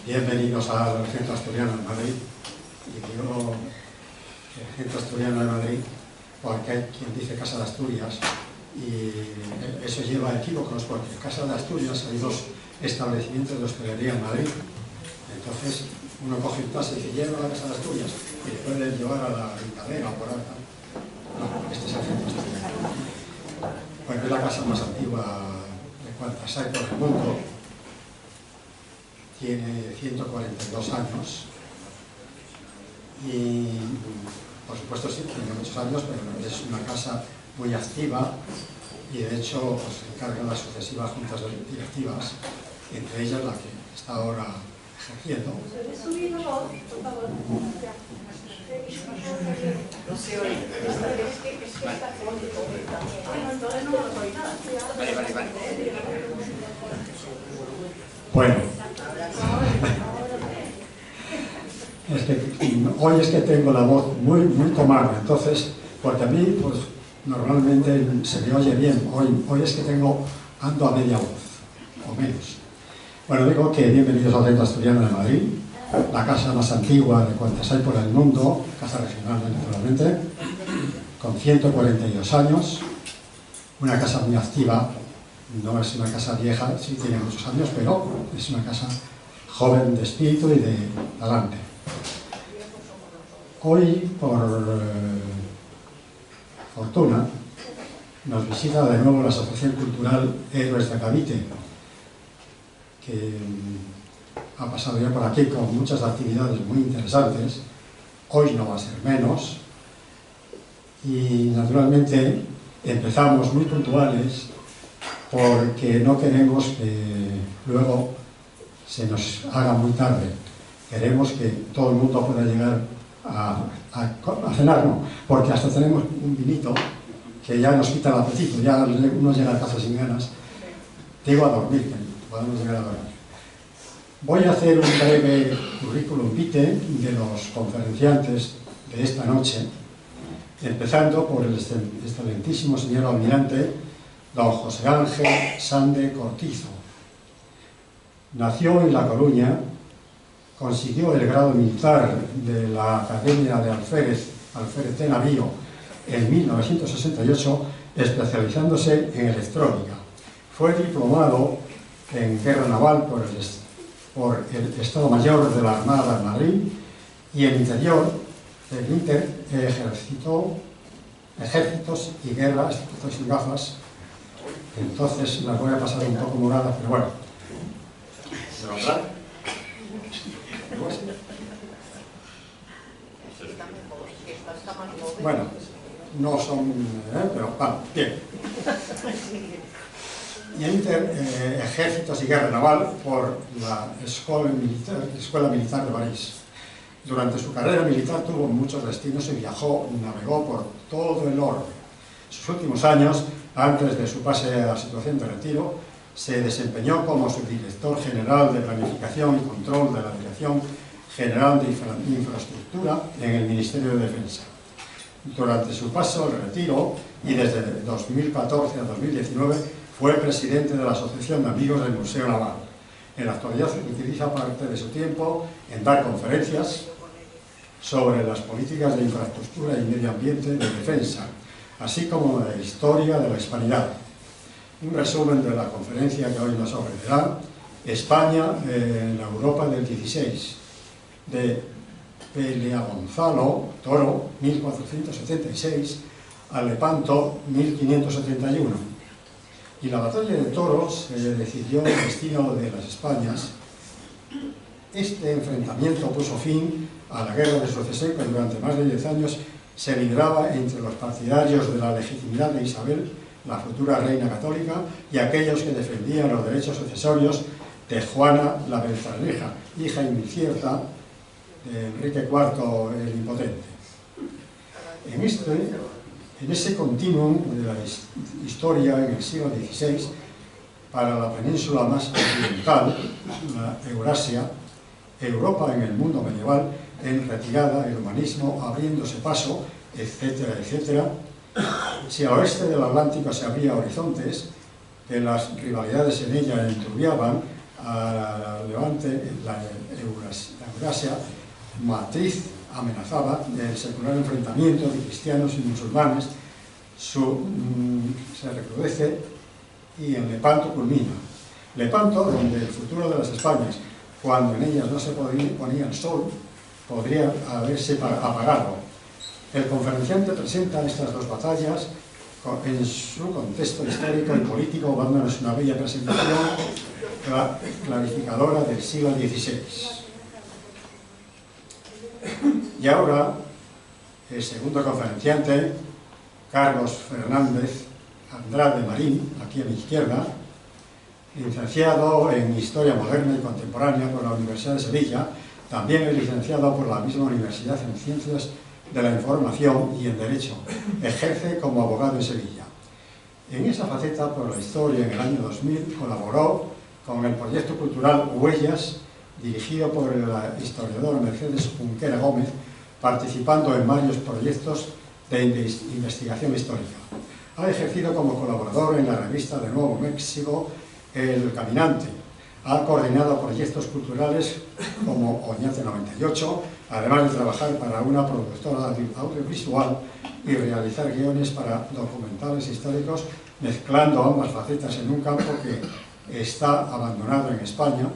Bienvenidos al Centro Asturiano de Madrid. Y digo el Centro Asturiano de Madrid porque hay quien dice Casa de Asturias y eso lleva a equívocos porque en Casa de Asturias hay dos establecimientos de hostelería en Madrid. Entonces uno coge un taxi y dice lleva a la Casa de Asturias y le pueden llevar a la Guindalera o por alta. No, este es el Centro Asturiano. Bueno, es la casa más antigua de cuantas hay por el mundo. Tiene 142 años y, por supuesto, sí, tiene muchos años, pero es una casa muy activa y, de hecho, pues, se encargan las sucesivas juntas directivas, entre ellas la que está ahora ejerciendo. Bueno, hoy es que tengo la voz muy tomada, entonces, porque a mí, pues, normalmente se me oye bien, hoy es que ando a media voz, o menos. Bueno, digo que bienvenidos al Centro Asturiano de Madrid, la casa más antigua de cuantas hay por el mundo, casa regional naturalmente, con 142 años, una casa muy activa. No es una casa vieja, sí tiene muchos años, pero es una casa joven de espíritu y de talante. Hoy, por fortuna, nos visita de nuevo la Asociación Cultural Héroes de Cavite, que ha pasado ya por aquí con muchas actividades muy interesantes. Hoy no va a ser menos. Y, naturalmente, empezamos muy puntuales porque no queremos que luego se nos haga muy tarde. Queremos que todo el mundo pueda llegar a cenar, ¿no? Porque hasta tenemos un vinito que ya nos quita el apetito, ya uno llega a casa sin ganas. Digo a dormir, que podemos llegar a dormir. Voy a hacer un breve currículum vitae de los conferenciantes de esta noche, empezando por el excelentísimo señor almirante don José Ángel Sande Cortizo. Nació en La Coruña, consiguió el grado militar de la Academia de Alférez de Navío en 1968, especializándose en electrónica. Fue diplomado en Guerra Naval por el Estado Mayor de la Armada de Madrid y en Interior, ejercitó ejércitos y guerras, estoy sin gafas, entonces las voy a pasar un poco moradas, pero bueno. Bueno, no son, pero vale, bien. Y en ejércitos y guerra naval por la Escuela Militar de París. Durante su carrera militar tuvo muchos destinos y navegó por todo el orbe. Sus últimos años, antes de su pase a la situación de retiro, se desempeñó como subdirector general de Planificación y Control de la Dirección General de Infraestructura en el Ministerio de Defensa. Durante su paso al retiro y desde 2014 a 2019 fue presidente de la Asociación de Amigos del Museo Naval. En la actualidad utiliza parte de su tiempo en dar conferencias sobre las políticas de infraestructura y medio ambiente de defensa, así como de la historia de la hispanidad. Un resumen de la conferencia que hoy nos ofrecerá: España en la Europa del 16, de Peleagonzalo Toro, 1476, a Lepanto, 1571. Y la batalla de Toros decidió el destino de las Españas. Este enfrentamiento puso fin a la Guerra de Sucesión, que durante más de 10 años se libraba entre los partidarios de la legitimidad de Isabel, la futura reina católica, y aquellos que defendían los derechos sucesorios de Juana la Beltraneja, hija incierta de Enrique IV el Impotente. En ese continuum de la historia en el siglo XVI, para la península más occidental, la Eurasia, Europa en el mundo medieval, en retirada, el humanismo abriéndose paso, etcétera, etcétera. Si al oeste del Atlántico se abría horizontes, que las rivalidades en ella enturbiaban, a Levante, la Eurasia, matriz amenazada del secular enfrentamiento de cristianos y musulmanes, se recrudece y en Lepanto culmina. Lepanto, donde el futuro de las Españas, cuando en ellas no se ponía el sol, podría haberse apagado. El conferenciante presenta estas dos batallas en su contexto histórico y político, dándonos una bella presentación clarificadora del siglo XVI. Y ahora, el segundo conferenciante, Carlos Fernández Andrade Marín, aquí a mi izquierda, licenciado en Historia Moderna y Contemporánea por la Universidad de Sevilla, también es licenciado por la misma universidad en Ciencias de la Información y en Derecho. Ejerce como abogado en Sevilla. En esa faceta, por la historia, en el año 2000, colaboró con el proyecto cultural Huellas, dirigido por el historiador Mercedes Junquera Gómez, participando en varios proyectos de investigación histórica. Ha ejercido como colaborador en la revista de Nuevo México El Caminante. Ha coordinado proyectos culturales como Oñate 98, además de trabajar para una productora audiovisual y realizar guiones para documentales históricos, mezclando ambas facetas en un campo que está abandonado en España,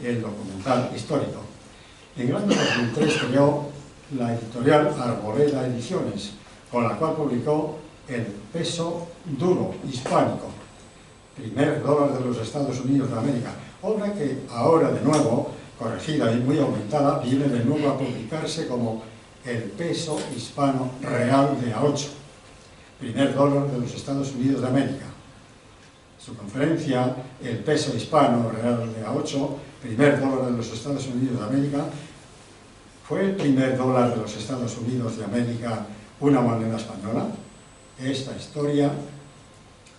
el documental histórico. En el año 2003 creó la editorial Arboleda Ediciones, con la cual publicó El peso duro hispánico, primer dólar de los Estados Unidos de América, obra que ahora de nuevo, corregida y muy aumentada, viene de nuevo a publicarse como El peso hispano real de A8, primer dólar de los Estados Unidos de América. Su conferencia, El peso hispano real de A8, primer dólar de los Estados Unidos de América, ¿fue el primer dólar de los Estados Unidos de América una moneda española? Esta historia,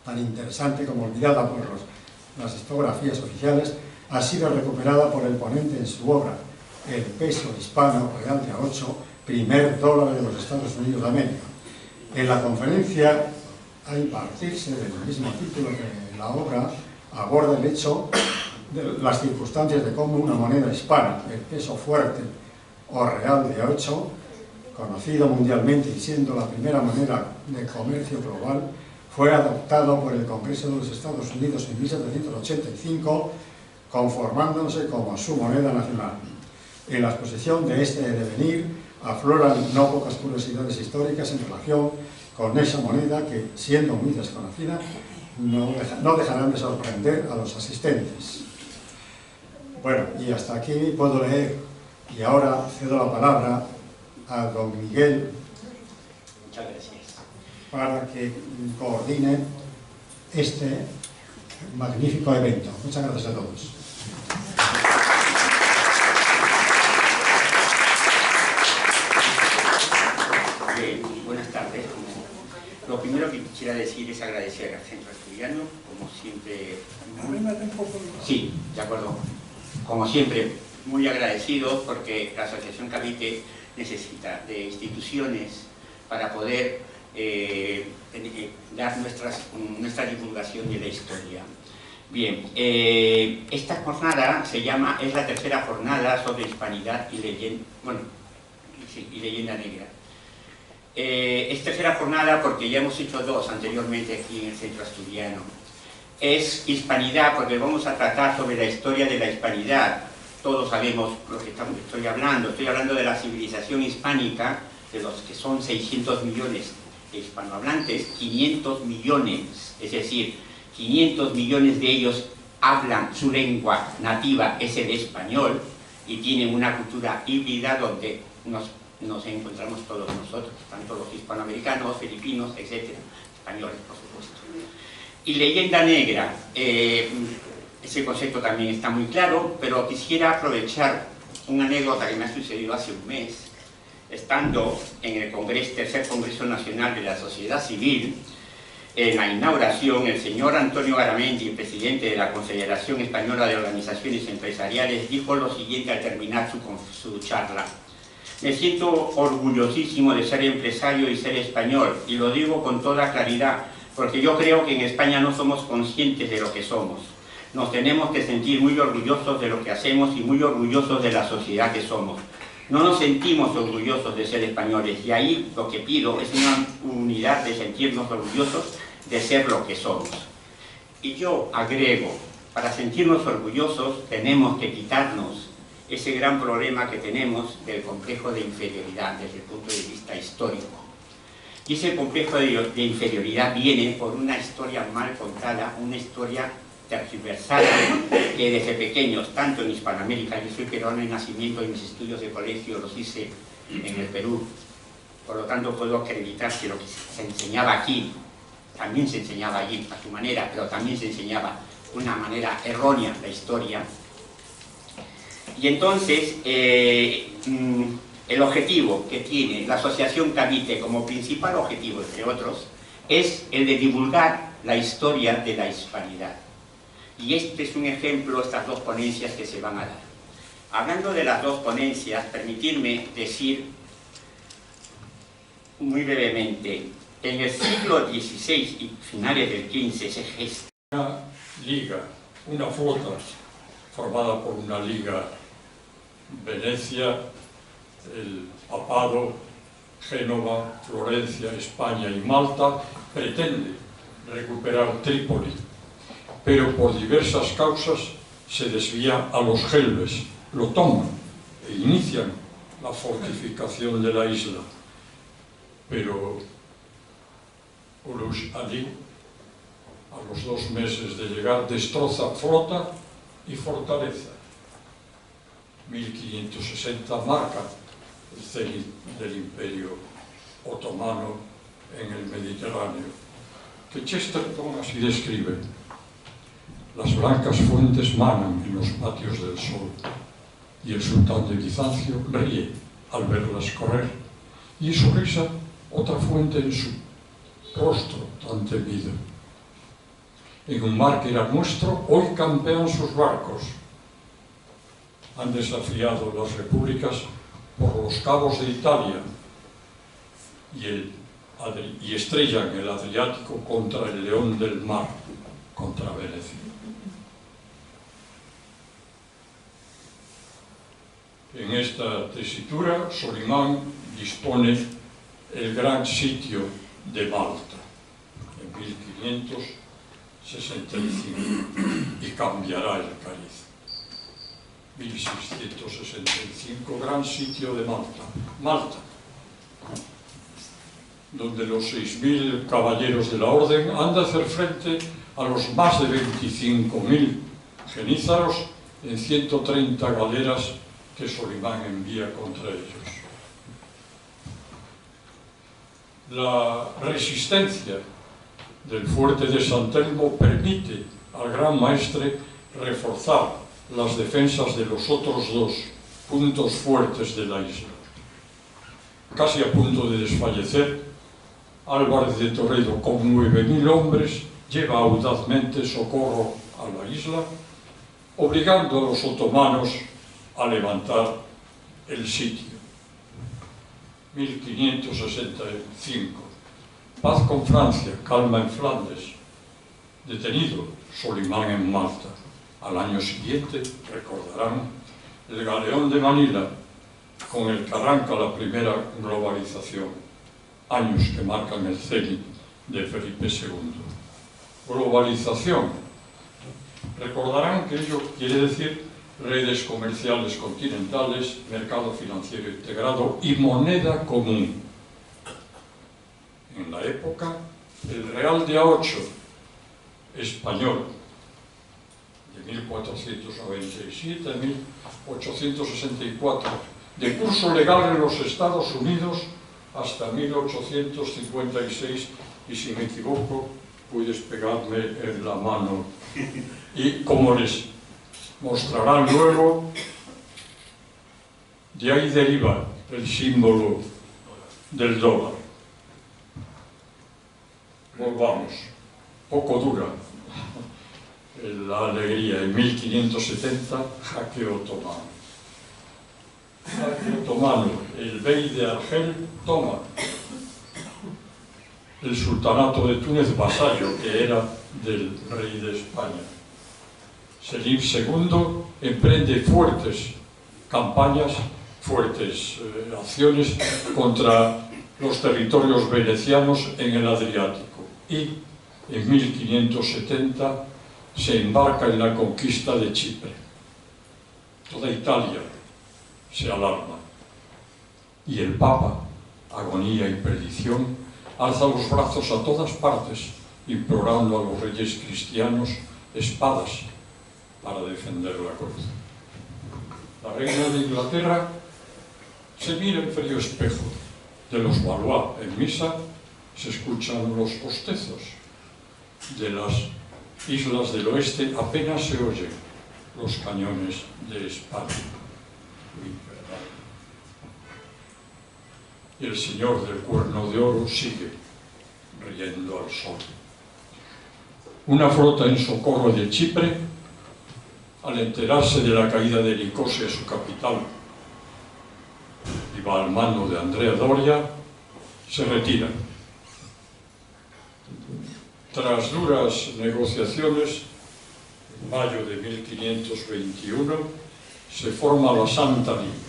tan interesante como olvidada por las historiografías oficiales, ha sido recuperada por el ponente en su obra El peso hispano real de A8, primer dólar de los Estados Unidos de América. En la conferencia, a impartirse del mismo título que la obra, aborda el hecho de las circunstancias de cómo una moneda hispana, el peso fuerte o real de A8, conocido mundialmente y siendo la primera moneda de comercio global, fue adoptado por el Congreso de los Estados Unidos en 1785, conformándose como su moneda nacional. En la exposición de este devenir afloran no pocas curiosidades históricas en relación con esa moneda que, siendo muy desconocida, no dejarán de sorprender a los asistentes. Bueno, y hasta aquí puedo leer, y ahora cedo la palabra a don Miguel. Muchas gracias. Para que coordine este magnífico evento. Muchas gracias a todos. Bien, buenas tardes. Lo primero que quisiera decir es agradecer al Centro Asturiano, como siempre. Sí, de acuerdo. Como siempre, muy agradecidos porque la Asociación Cavite necesita de instituciones para poder dar nuestra divulgación de la historia. Bien, esta jornada es la tercera jornada sobre hispanidad y leyenda negra. Es tercera jornada porque ya hemos hecho dos anteriormente aquí en el Centro Asturiano. Es hispanidad porque vamos a tratar sobre la historia de la hispanidad. Todos sabemos lo que estoy hablando de la civilización hispánica, de los que son 600 millones de hispanohablantes, 500 millones, es decir, 500 millones de ellos hablan su lengua nativa, es el español, y tienen una cultura híbrida donde nos encontramos todos nosotros, tanto los hispanoamericanos, filipinos, etc., españoles, por supuesto. Y leyenda negra, ese concepto también está muy claro, pero quisiera aprovechar una anécdota que me ha sucedido hace un mes, estando en el tercer Congreso Nacional de la Sociedad Civil. En la inauguración, el señor Antonio Garamendi, presidente de la Confederación Española de Organizaciones Empresariales, dijo lo siguiente al terminar su charla: me siento orgullosísimo de ser empresario y ser español, y lo digo con toda claridad, porque yo creo que en España no somos conscientes de lo que somos. nos tenemos que sentir muy orgullosos de lo que hacemos y muy orgullosos de la sociedad que somos. No nos sentimos orgullosos de ser españoles, y ahí lo que pido es una unidad de sentirnos orgullosos de ser lo que somos. Y yo agrego, para sentirnos orgullosos tenemos que quitarnos ese gran problema que tenemos del complejo de inferioridad desde el punto de vista histórico. Y ese complejo de inferioridad viene por una historia mal contada, una historia tergiversada, que desde pequeños, tanto en Hispanoamérica, yo soy peruano de nacimiento y mis estudios de colegio los hice en el Perú, por lo tanto puedo acreditar que lo que se enseñaba aquí, también se enseñaba allí a su manera, pero también se enseñaba de una manera errónea la historia. Y entonces, el objetivo que tiene la Asociación Cavite como principal objetivo, entre otros, es el de divulgar la historia de la hispanidad. Y este es un ejemplo, estas dos ponencias que se van a dar. Hablando de las dos ponencias, permitirme decir muy brevemente, en el siglo XVI y finales del XV se gesta una liga, una flota formada por una liga Venecia, el Papado, Génova, Florencia, España y Malta, pretende recuperar Trípoli, pero por diversas causas se desvía a los Gelbes, lo toman e inician la fortificación de la isla. Pero Urus Ali, a los 2 meses de llegar, destroza flota y fortaleza. 1560 marca el cenit del Imperio Otomano en el Mediterráneo, que Chesterton así describe: las blancas fuentes manan en los patios del sol, y el sultán de Bizancio ríe al verlas correr, y su risa otra fuente en su rostro tan temido. En un mar que era nuestro, hoy campean sus barcos. Han desafiado las repúblicas por los cabos de Italia y estrellan el Adriático contra el león del mar, contra Venecia. En esta tesitura, Solimán dispone el gran sitio de Malta en 1565 y cambiará el cariz. 1665, gran sitio de Malta. Malta, donde los 6.000 caballeros de la orden han de hacer frente a los más de 25.000 genízaros en 130 galeras que Solimán envía contra ellos. La resistencia del fuerte de San Telmo permite al gran maestre reforzar las defensas de los otros 2 puntos fuertes de la isla. Casi a punto de desfallecer, Álvarez de Toledo, con 9.000 hombres, lleva audazmente socorro a la isla, obligando a los otomanos a levantar el sitio. 1565. Paz con Francia, calma en Flandes. Detenido Solimán en Malta. Al año siguiente, recordarán, el galeón de Manila, con el que arranca la primera globalización, años que marcan el cenit de Felipe II. Globalización. Recordarán que ello quiere decir redes comerciales continentales, mercado financiero integrado y moneda común. En la época, el real de A8 español, de 1497 a 1864, de curso legal en los Estados Unidos hasta 1856, y si me equivoco, puedes pegarme en la mano. Y como les mostrarán luego, de ahí deriva el símbolo del dólar. Volvamos, poco dura la alegría. En 1570, jaque otomano. Jaque otomano, el bey de Argel toma el sultanato de Túnez, vasallo que era del rey de España. Selim II emprende fuertes campañas, fuertes acciones contra los territorios venecianos en el Adriático y en 1570 se embarca en la conquista de Chipre. Toda Italia se alarma y el Papa, agonía y perdición, alza los brazos a todas partes, implorando a los reyes cristianos espadas para defender la cruz. La reina de Inglaterra se mira en frío espejo. De los Valois en misa se escuchan los bostezos. De las islas del oeste apenas se oyen los cañones de España. Y el señor del cuerno de oro sigue riendo al sol. Una flota en socorro de Chipre, al enterarse de la caída de Nicosia, su capital, iba al mando de Andrea Doria, se retira. Tras duras negociaciones, en mayo de 1521, se forma la Santa Liga.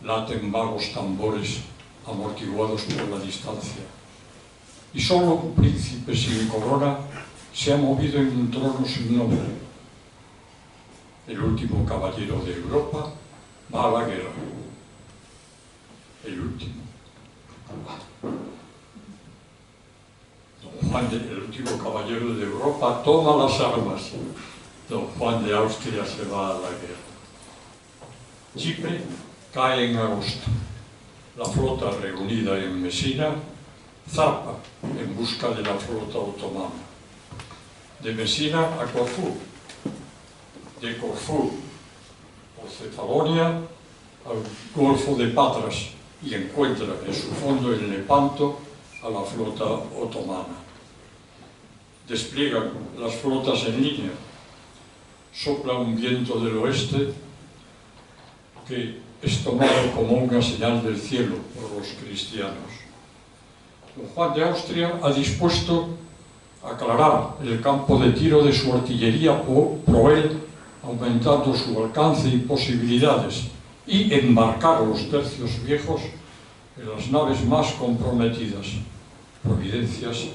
Laten vagos tambores amortiguados por la distancia, y solo un príncipe sin corona se ha movido en un trono sin nombre. El último caballero de Europa va a la guerra. El último. Don Juan, el último caballero de Europa, toma las armas. Don Juan de Austria se va a la guerra. Chipre cae en agosto. La flota reunida en Mesina zarpa en busca de la flota otomana. De Mesina a Corfú, de Corfú por Cefalonia al Golfo de Patras y encuentra en su fondo en Lepanto a la flota otomana. Despliegan las flotas en línea. Sopla un viento del oeste que es tomado como una señal del cielo por los cristianos. Don Juan de Austria ha dispuesto aclarar el campo de tiro de su artillería pro él, aumentando su alcance y posibilidades, y embarcar a los tercios viejos en las naves más comprometidas, providenciales.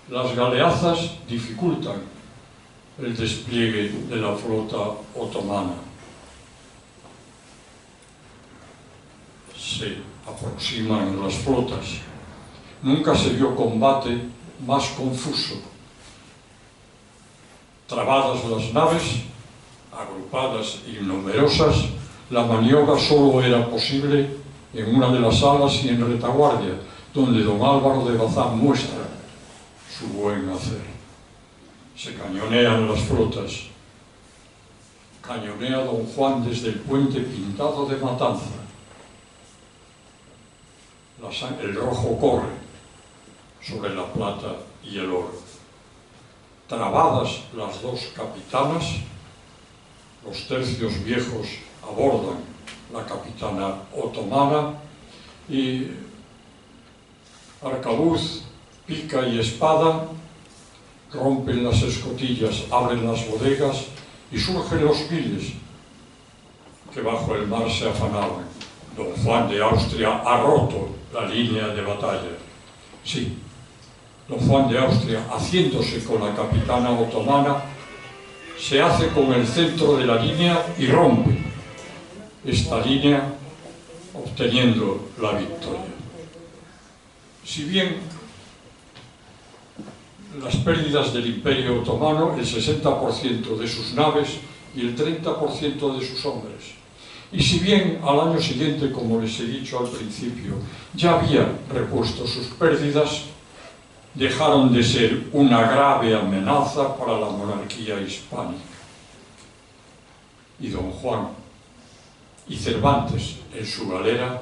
Las galeazas dificultan el despliegue de la flota otomana. Se aproximan las flotas. Nunca se vio combate más confuso. Trabadas las naves, agrupadas y numerosas, la maniobra solo era posible en una de las alas y en retaguardia, donde don Álvaro de Bazán muestra su buen hacer. Se cañonean las flotas. Cañonea don Juan desde el puente pintado de Matanza. El rojo corre sobre la plata y el oro. Trabadas las dos capitanas, los tercios viejos abordan la capitana otomana y arcabuz, pica y espada rompen las escotillas, abren las bodegas y surgen los miles que bajo el mar se afanaban. Don Juan de Austria ha roto la línea de batalla. Sí, don Juan de Austria, haciéndose con la capitana otomana, se hace con el centro de la línea y rompe esta línea, obteniendo la victoria. Si bien las pérdidas del Imperio Otomano, el 60% de sus naves y el 30% de sus hombres. Y si bien al año siguiente, como les he dicho al principio, ya había repuesto sus pérdidas, dejaron de ser una grave amenaza para la monarquía hispánica. Y don Juan y Cervantes, en su galera,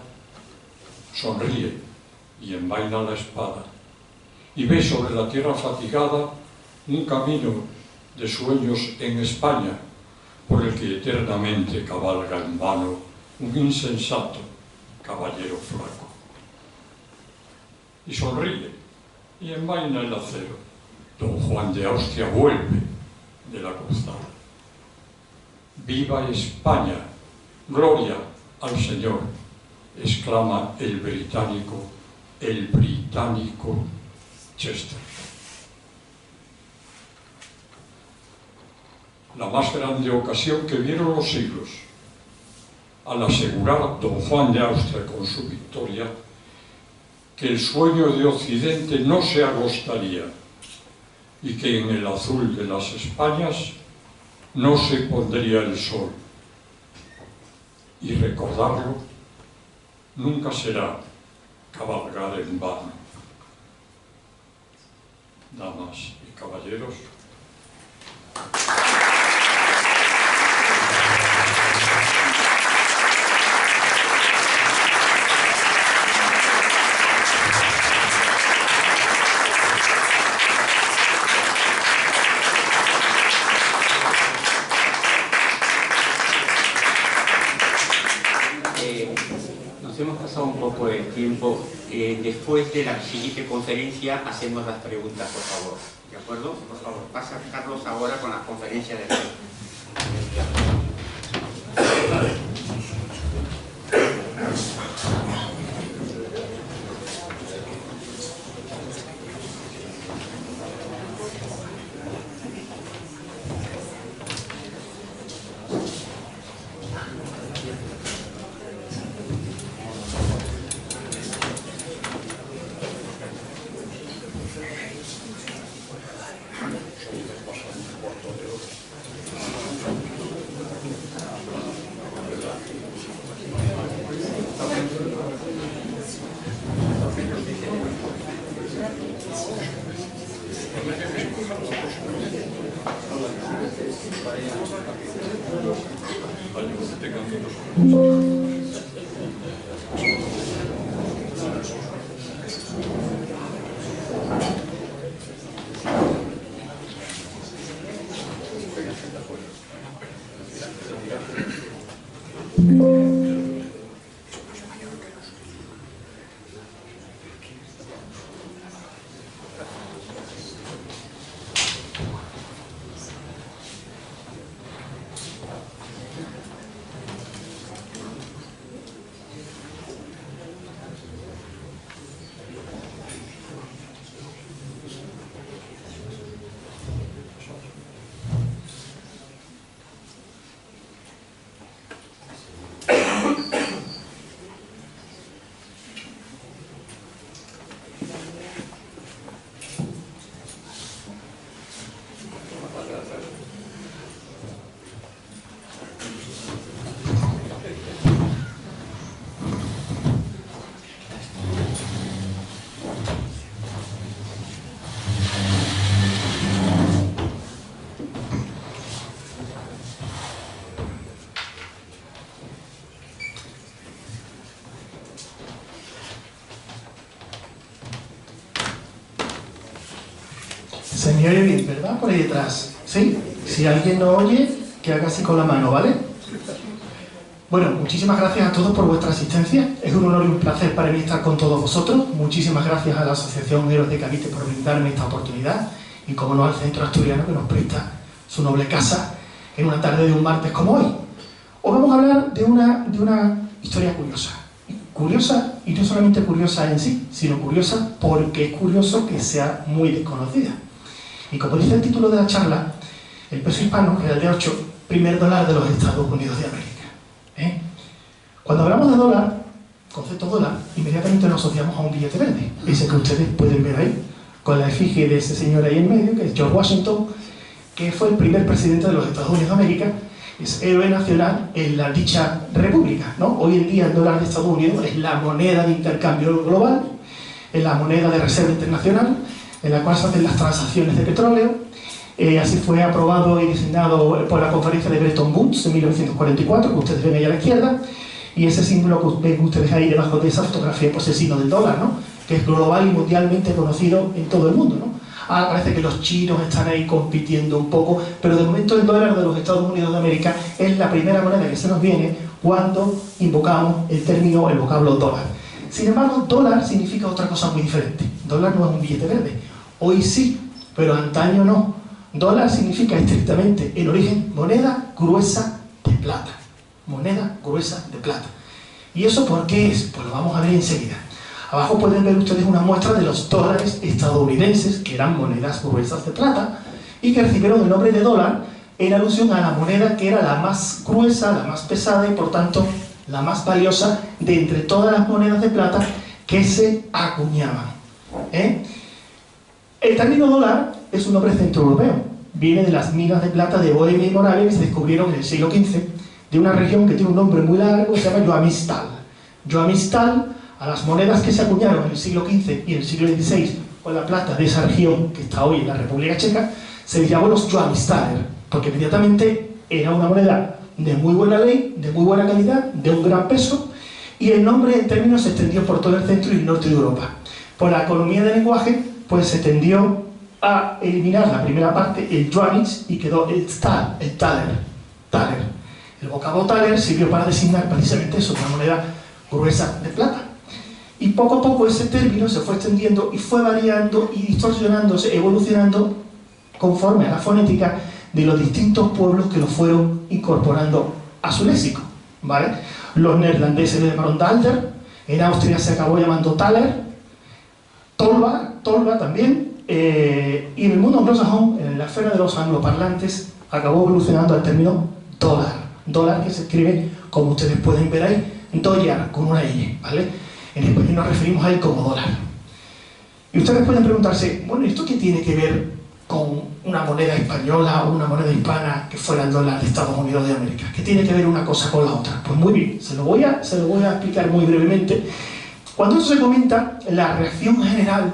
sonríe y envaina la espada y ve sobre la tierra fatigada un camino de sueños en España, por el que eternamente cabalga en vano un insensato caballero flaco. Y sonríe, y envaina el acero. Don Juan de Austria vuelve de la cruzada. ¡Viva España! ¡Gloria al Señor!, exclama el británico Chesterton. La más grande ocasión que vieron los siglos, al asegurar don Juan de Austria con su victoria que el sueño de Occidente no se agostaría y que en el azul de las Españas no se pondría el sol. Y recordarlo nunca será cabalgar en vano. Damas y caballeros, nos hemos pasado un poco de tiempo. Después de la siguiente conferencia hacemos las preguntas, por favor. ¿De acuerdo? Por favor, pasa Carlos ahora con la conferencia de hoy. Se me oye bien, ¿verdad? Por ahí detrás. ¿Sí? Si alguien no oye, que haga así con la mano, ¿vale? Bueno, muchísimas gracias a todos por vuestra asistencia. Es un honor y un placer para mí estar con todos vosotros. Muchísimas gracias a la Asociación Héroes de Cavite por brindarme esta oportunidad y, como no, al Centro Asturiano que nos presta su noble casa en una tarde de un martes como hoy. Os vamos a hablar de una historia curiosa. Curiosa, y no solamente curiosa en sí, sino curiosa porque es curioso que sea muy desconocida. Y como dice el título de la charla, el peso hispano era el de 8, primer dólar de los Estados Unidos de América. Cuando hablamos de dólar, concepto dólar, inmediatamente nos asociamos a un billete verde, ese que ustedes pueden ver ahí, con la efigie de ese señor ahí en medio, que es George Washington, que fue el primer presidente de los Estados Unidos de América, es héroe nacional en la dicha república, ¿no? Hoy en día el dólar de Estados Unidos es la moneda de intercambio global, es la moneda de reserva internacional, en la cual se hacen las transacciones de petróleo. Así fue aprobado y diseñado por la conferencia de Bretton Woods en 1944, que ustedes ven ahí a la izquierda, y ese símbolo que ven ustedes ahí debajo de esa fotografía, pues el signo del dólar, ¿no? Que es global y mundialmente conocido en todo el mundo, ¿no? Ahora parece que los chinos están ahí compitiendo un poco, pero de momento el dólar de los Estados Unidos de América es la primera moneda que se nos viene cuando invocamos el vocablo dólar. Sin embargo, dólar significa otra cosa muy diferente. Dólar no es un billete verde. Hoy sí, pero antaño no. Dólar significa estrictamente, en origen, moneda gruesa de plata. Moneda gruesa de plata. ¿Y eso por qué es? Pues lo vamos a ver enseguida. Abajo pueden ver ustedes una muestra de los dólares estadounidenses, que eran monedas gruesas de plata, y que recibieron el nombre de dólar en alusión a la moneda que era la más gruesa, la más pesada y por tanto la más valiosa de entre todas las monedas de plata que se acuñaban. El término dólar es un nombre centroeuropeo. Viene de las minas de plata de Bohemia y Moravia que se descubrieron en el siglo XV, de una región que tiene un nombre muy largo, se llama Yoamistal. Yoamistal, a las monedas que se acuñaron en el siglo XV y en el siglo XVI con la plata de esa región que está hoy en la República Checa, se les llamó los Yoamistaler, porque inmediatamente era una moneda de muy buena ley, de muy buena calidad, de un gran peso, y el nombre en términos se extendió por todo el centro y el norte de Europa. Por la economía del lenguaje, pues se tendió a eliminar la primera parte, el Joannich, y quedó el Thaler. El vocablo Thaler sirvió para designar precisamente eso, una moneda gruesa de plata. Y poco a poco ese término se fue extendiendo y fue variando y distorsionándose, evolucionando conforme a la fonética de los distintos pueblos que lo fueron incorporando a su léxico, ¿vale? Los neerlandeses le llamaron Dalder, en Austria se acabó llamando Thaler, Tolba también, y en el mundo anglosajón, en la esfera de los angloparlantes, acabó evolucionando al término dólar, que se escribe, como ustedes pueden ver ahí, dollar, con una I, ¿vale? En español nos referimos a él como dólar. Y ustedes pueden preguntarse, bueno, ¿esto qué tiene que ver con una moneda española o una moneda hispana que fuera el dólar de Estados Unidos de América? ¿Qué tiene que ver una cosa con la otra? Pues muy bien, se lo voy a explicar muy brevemente. Cuando eso se comenta, la reacción general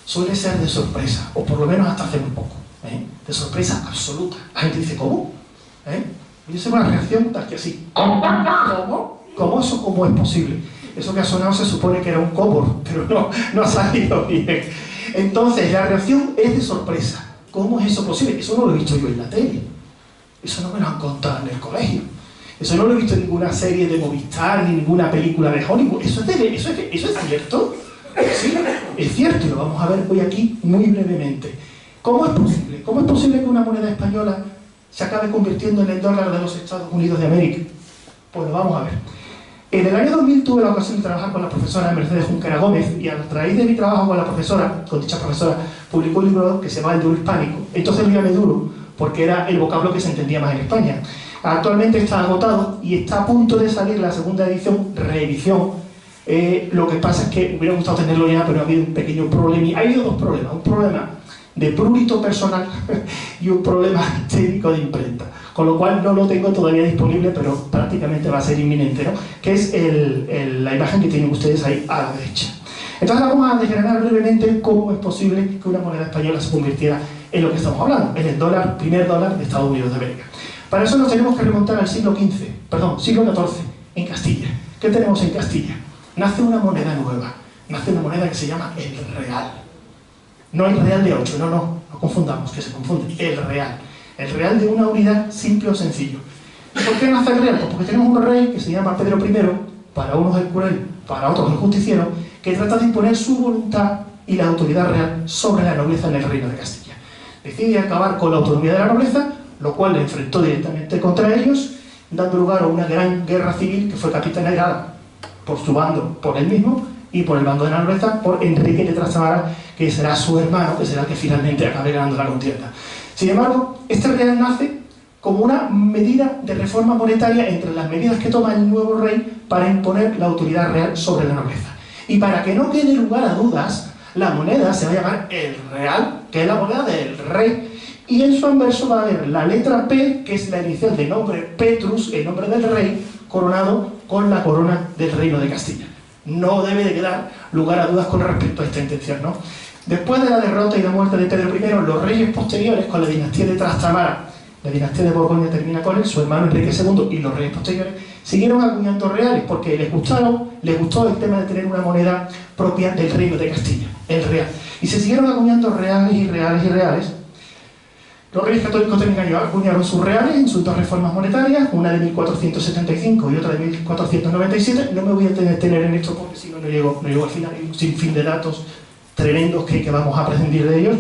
suele ser de sorpresa, o por lo menos hasta hace muy poco, de sorpresa absoluta. La gente dice, ¿cómo? Yo sé una reacción tal que así, ¿cómo? ¿Cómo eso? ¿Cómo es posible? Eso que ha sonado se supone que era un cobor, pero no ha salido bien. Entonces, la reacción es de sorpresa. ¿Cómo es eso posible? Eso no lo he visto yo en la tele. Eso no me lo han contado en el colegio. Eso no lo he visto en ninguna serie de Movistar, ni ninguna película de Hollywood. ¿Eso es cierto? Sí, es cierto, y lo vamos a ver hoy aquí muy brevemente. ¿Cómo es posible? ¿Cómo es posible que una moneda española se acabe convirtiendo en el dólar de los Estados Unidos de América? Pues lo vamos a ver. En el año 2000 tuve la ocasión de trabajar con la profesora Mercedes Junquera Gómez, y a raíz de mi trabajo con dicha profesora, publicó un libro que se llama El Duro Hispánico. Entonces lo llamé duro porque era el vocablo que se entendía más en España. Actualmente está agotado y está a punto de salir la segunda edición, reedición. Lo que pasa es que me hubiera gustado tenerlo ya, pero ha habido un pequeño problema. Ha habido dos problemas, un problema de prurito personal y un problema técnico de imprenta, con lo cual no lo tengo todavía disponible, pero prácticamente va a ser inminente, ¿no? Que es la imagen que tienen ustedes ahí a la derecha. Entonces vamos a desgranar brevemente cómo es posible que una moneda española se convirtiera en lo que estamos hablando, en el primer dólar de Estados Unidos de América. Para eso nos tenemos que remontar al siglo XIV, siglo XIV, en Castilla. ¿Qué tenemos en Castilla? Nace una moneda nueva, nace una moneda que se llama el real. No el real de 8, no confundamos, que se confunde, el real de una unidad simple o sencillo. ¿Y por qué nace el real? Pues porque tenemos un rey que se llama Pedro I, para unos el cruel, para otros el justiciero, que trata de imponer su voluntad y la autoridad real sobre la nobleza en el reino de Castilla. Decide acabar con la autonomía de la nobleza, lo cual le enfrentó directamente contra ellos, dando lugar a una gran guerra civil que fue capitaneada por su bando, por él mismo, y por el bando de la nobleza, por Enrique de Trastamara, que será su hermano, que será el que finalmente acabe ganando la contienda. Sin embargo, este real nace como una medida de reforma monetaria entre las medidas que toma el nuevo rey para imponer la autoridad real sobre la nobleza. Y para que no quede lugar a dudas, la moneda se va a llamar el real, que es la moneda del rey, y en su anverso va a haber la letra P, que es la inicial del nombre Petrus, el nombre del rey, coronado con la corona del reino de Castilla. No debe de quedar lugar a dudas con respecto a esta intención, ¿no? Después de la derrota y la muerte de Pedro I, los reyes posteriores, con la dinastía de Trastamara, la dinastía de Borgoña termina con él, su hermano Enrique II y los reyes posteriores, siguieron acuñando reales porque les gustó el tema de tener una moneda propia del reino de Castilla, el real. Y se siguieron acuñando reales y reales y reales. Los reyes católicos acuñaron sus reales en sus dos reformas monetarias, una de 1475 y otra de 1497. No me voy a detener en esto porque si no, no llego al final. Hay un sinfín de datos tremendos que vamos a prescindir de ellos.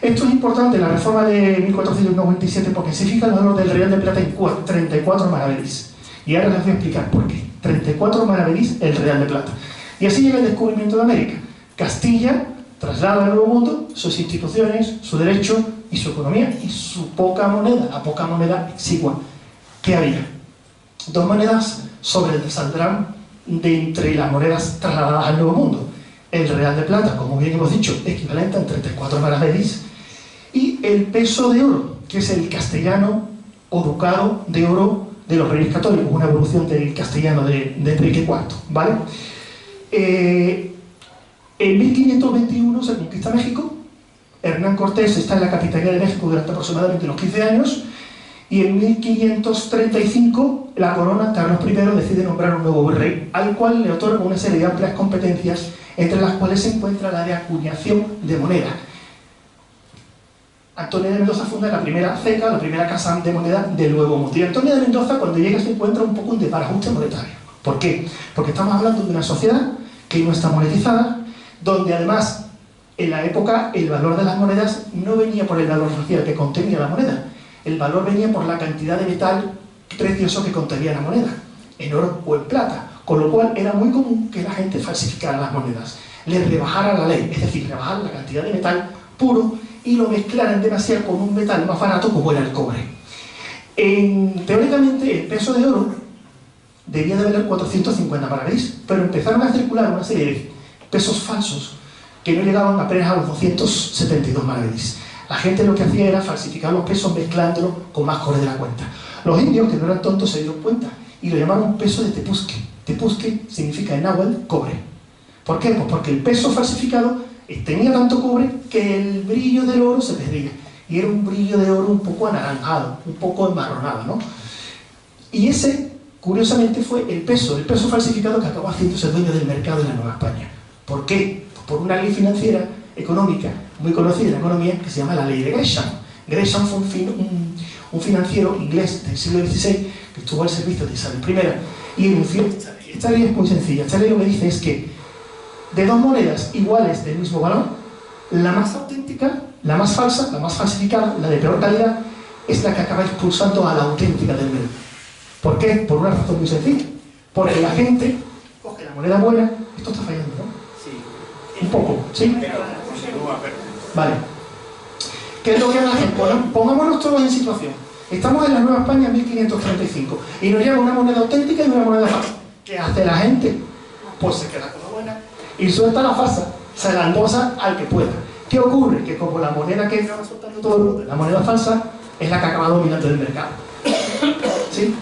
Esto es importante, la reforma de 1497, porque se fija el valor del real de plata en 34 maravedís. Y ahora les voy a explicar por qué. 34 maravedís el real de plata. Y así llega el descubrimiento de América. Castilla traslada al Nuevo Mundo sus instituciones, su derecho y su economía y su poca moneda, la poca moneda exigua que había. Dos monedas sobresaldrán de entre las monedas trasladadas al Nuevo Mundo. El real de plata, como bien hemos dicho, equivalente a 34 maravedís, y el peso de oro, que es el castellano o ducado de oro de los Reyes Católicos, una evolución del castellano de Enrique IV, ¿vale? En 1521 se conquista México. Hernán Cortés está en la capitanía de México durante aproximadamente unos 15 años, y en 1535 la corona, Carlos I, decide nombrar un nuevo virrey, al cual le otorga una serie de amplias competencias, entre las cuales se encuentra la de acuñación de moneda. Antonio de Mendoza funda la primera CECA, la primera casa de moneda del Nuevo Mundo. Y Antonio de Mendoza, cuando llega, se encuentra un poco un desbarajuste monetario. ¿Por qué? Porque estamos hablando de una sociedad que no está monetizada, donde además en la época el valor de las monedas no venía por el valor social que contenía la moneda, el valor venía por la cantidad de metal precioso que contenía la moneda, en oro o en plata, con lo cual era muy común que la gente falsificara las monedas, les rebajara la ley, es decir, rebajar la cantidad de metal puro y lo mezclaran demasiado con un metal más barato como era el cobre. Teóricamente el peso de oro debía de valer 450 maravedís, pero empezaron a circular una serie de pesos falsos que no llegaban apenas a los 272 maravedís. La gente lo que hacía era falsificar los pesos mezclándolos con más cobre de la cuenta. Los indios, que no eran tontos, se dieron cuenta y lo llamaron peso de tepuzque. Tepuzque significa en náhuatl cobre. ¿Por qué? Pues porque el peso falsificado tenía tanto cobre que el brillo del oro se perdía. Y era un brillo de oro un poco anaranjado, un poco enmarronado, ¿no? Y ese, curiosamente, fue el peso falsificado que acabó haciéndose dueño del mercado de la Nueva España. ¿Por qué? Por una ley financiera, económica, muy conocida en la economía, que se llama la ley de Gresham. Gresham fue un financiero inglés del siglo XVI que estuvo al servicio de Isabel I y enunció esta ley. Esta ley es muy sencilla. Esta ley lo que dice es que de dos monedas iguales del mismo valor, la más auténtica, la más falsa, la más falsificada, la de peor calidad, es la que acaba expulsando a la auténtica del medio. ¿Por qué? Por una razón muy sencilla. Porque la gente coge la moneda buena. Esto está fallando, ¿no? Sí. Un poco, ¿sí? Vale. ¿Qué es lo que hacen? Pongámonos todos en situación. Estamos en la Nueva España en 1535 y nos llega una moneda auténtica y una moneda falsa. ¿Qué hace la gente? Pues se queda con la buena y suelta la falsa, se la endosa al que pueda. ¿Qué ocurre? Que como la moneda que acaba soltando todo el mundo, la moneda falsa, es la que acaba dominando el mercado. ¿Sí?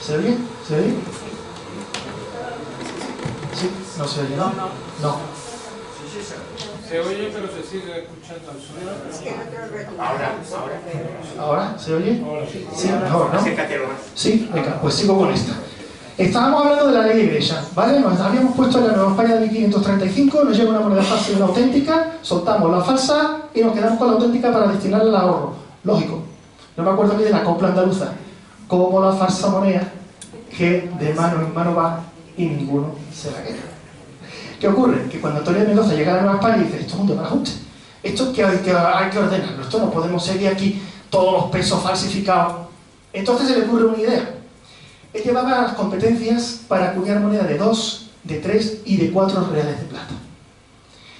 ¿Se oye? ¿Se oye? ¿Sí? ¿No se oye? No. Se oye, pero se sigue escuchando el sonido. ¿Ahora? ¿Se oye? Sí, mejor, ¿no? Acércatelo más. Sí, venga, pues sigo con esta. Estábamos hablando de la ley de Gresham, ¿vale? Nos habíamos puesto en la Nueva España de 1535, nos llega una moneda falsa y una auténtica, soltamos la falsa y nos quedamos con la auténtica para destinarla al ahorro. Lógico. No me acuerdo aquí de la copla andaluza. Como la falsa moneda que de mano en mano va y ninguno se la queda. ¿Qué ocurre? Que cuando Antonio de Mendoza llega a la Nueva España y dice, esto es un desbarajuste, esto que hay que ordenarlo, esto no podemos seguir aquí todos los pesos falsificados. Entonces se le ocurre una idea. Él llevaba las competencias para acuñar moneda de 2, de 3 y de 4 reales de plata.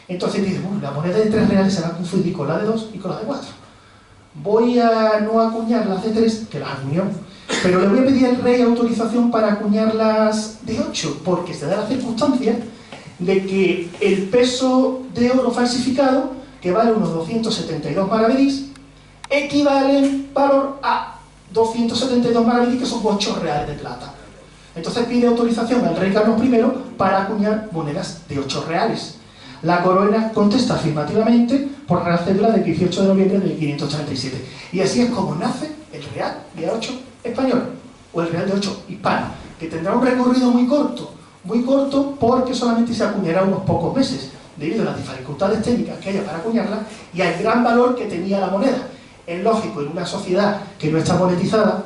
Entonces dice, bueno, la moneda de 3 reales se va a confundir con la de 2 y con la de 4. Voy a no acuñar las de 3, que las acuñó, pero le voy a pedir al rey autorización para acuñar las de 8, porque se da la circunstancia de que el peso de oro falsificado, que vale unos 272 maravedís, equivale en valor a 272 maravedís, que son 8 reales de plata. Entonces pide autorización al rey Carlos I para acuñar monedas de 8 reales. La corona contesta afirmativamente por la cédula del 18 de noviembre de 1537. Y así es como nace el Real de 8 español. o el real de 8 hispano, que tendrá un recorrido muy corto porque solamente se acuñará unos pocos meses, debido a las dificultades técnicas que haya para acuñarla y al gran valor que tenía la moneda. Es lógico, en una sociedad que no está monetizada,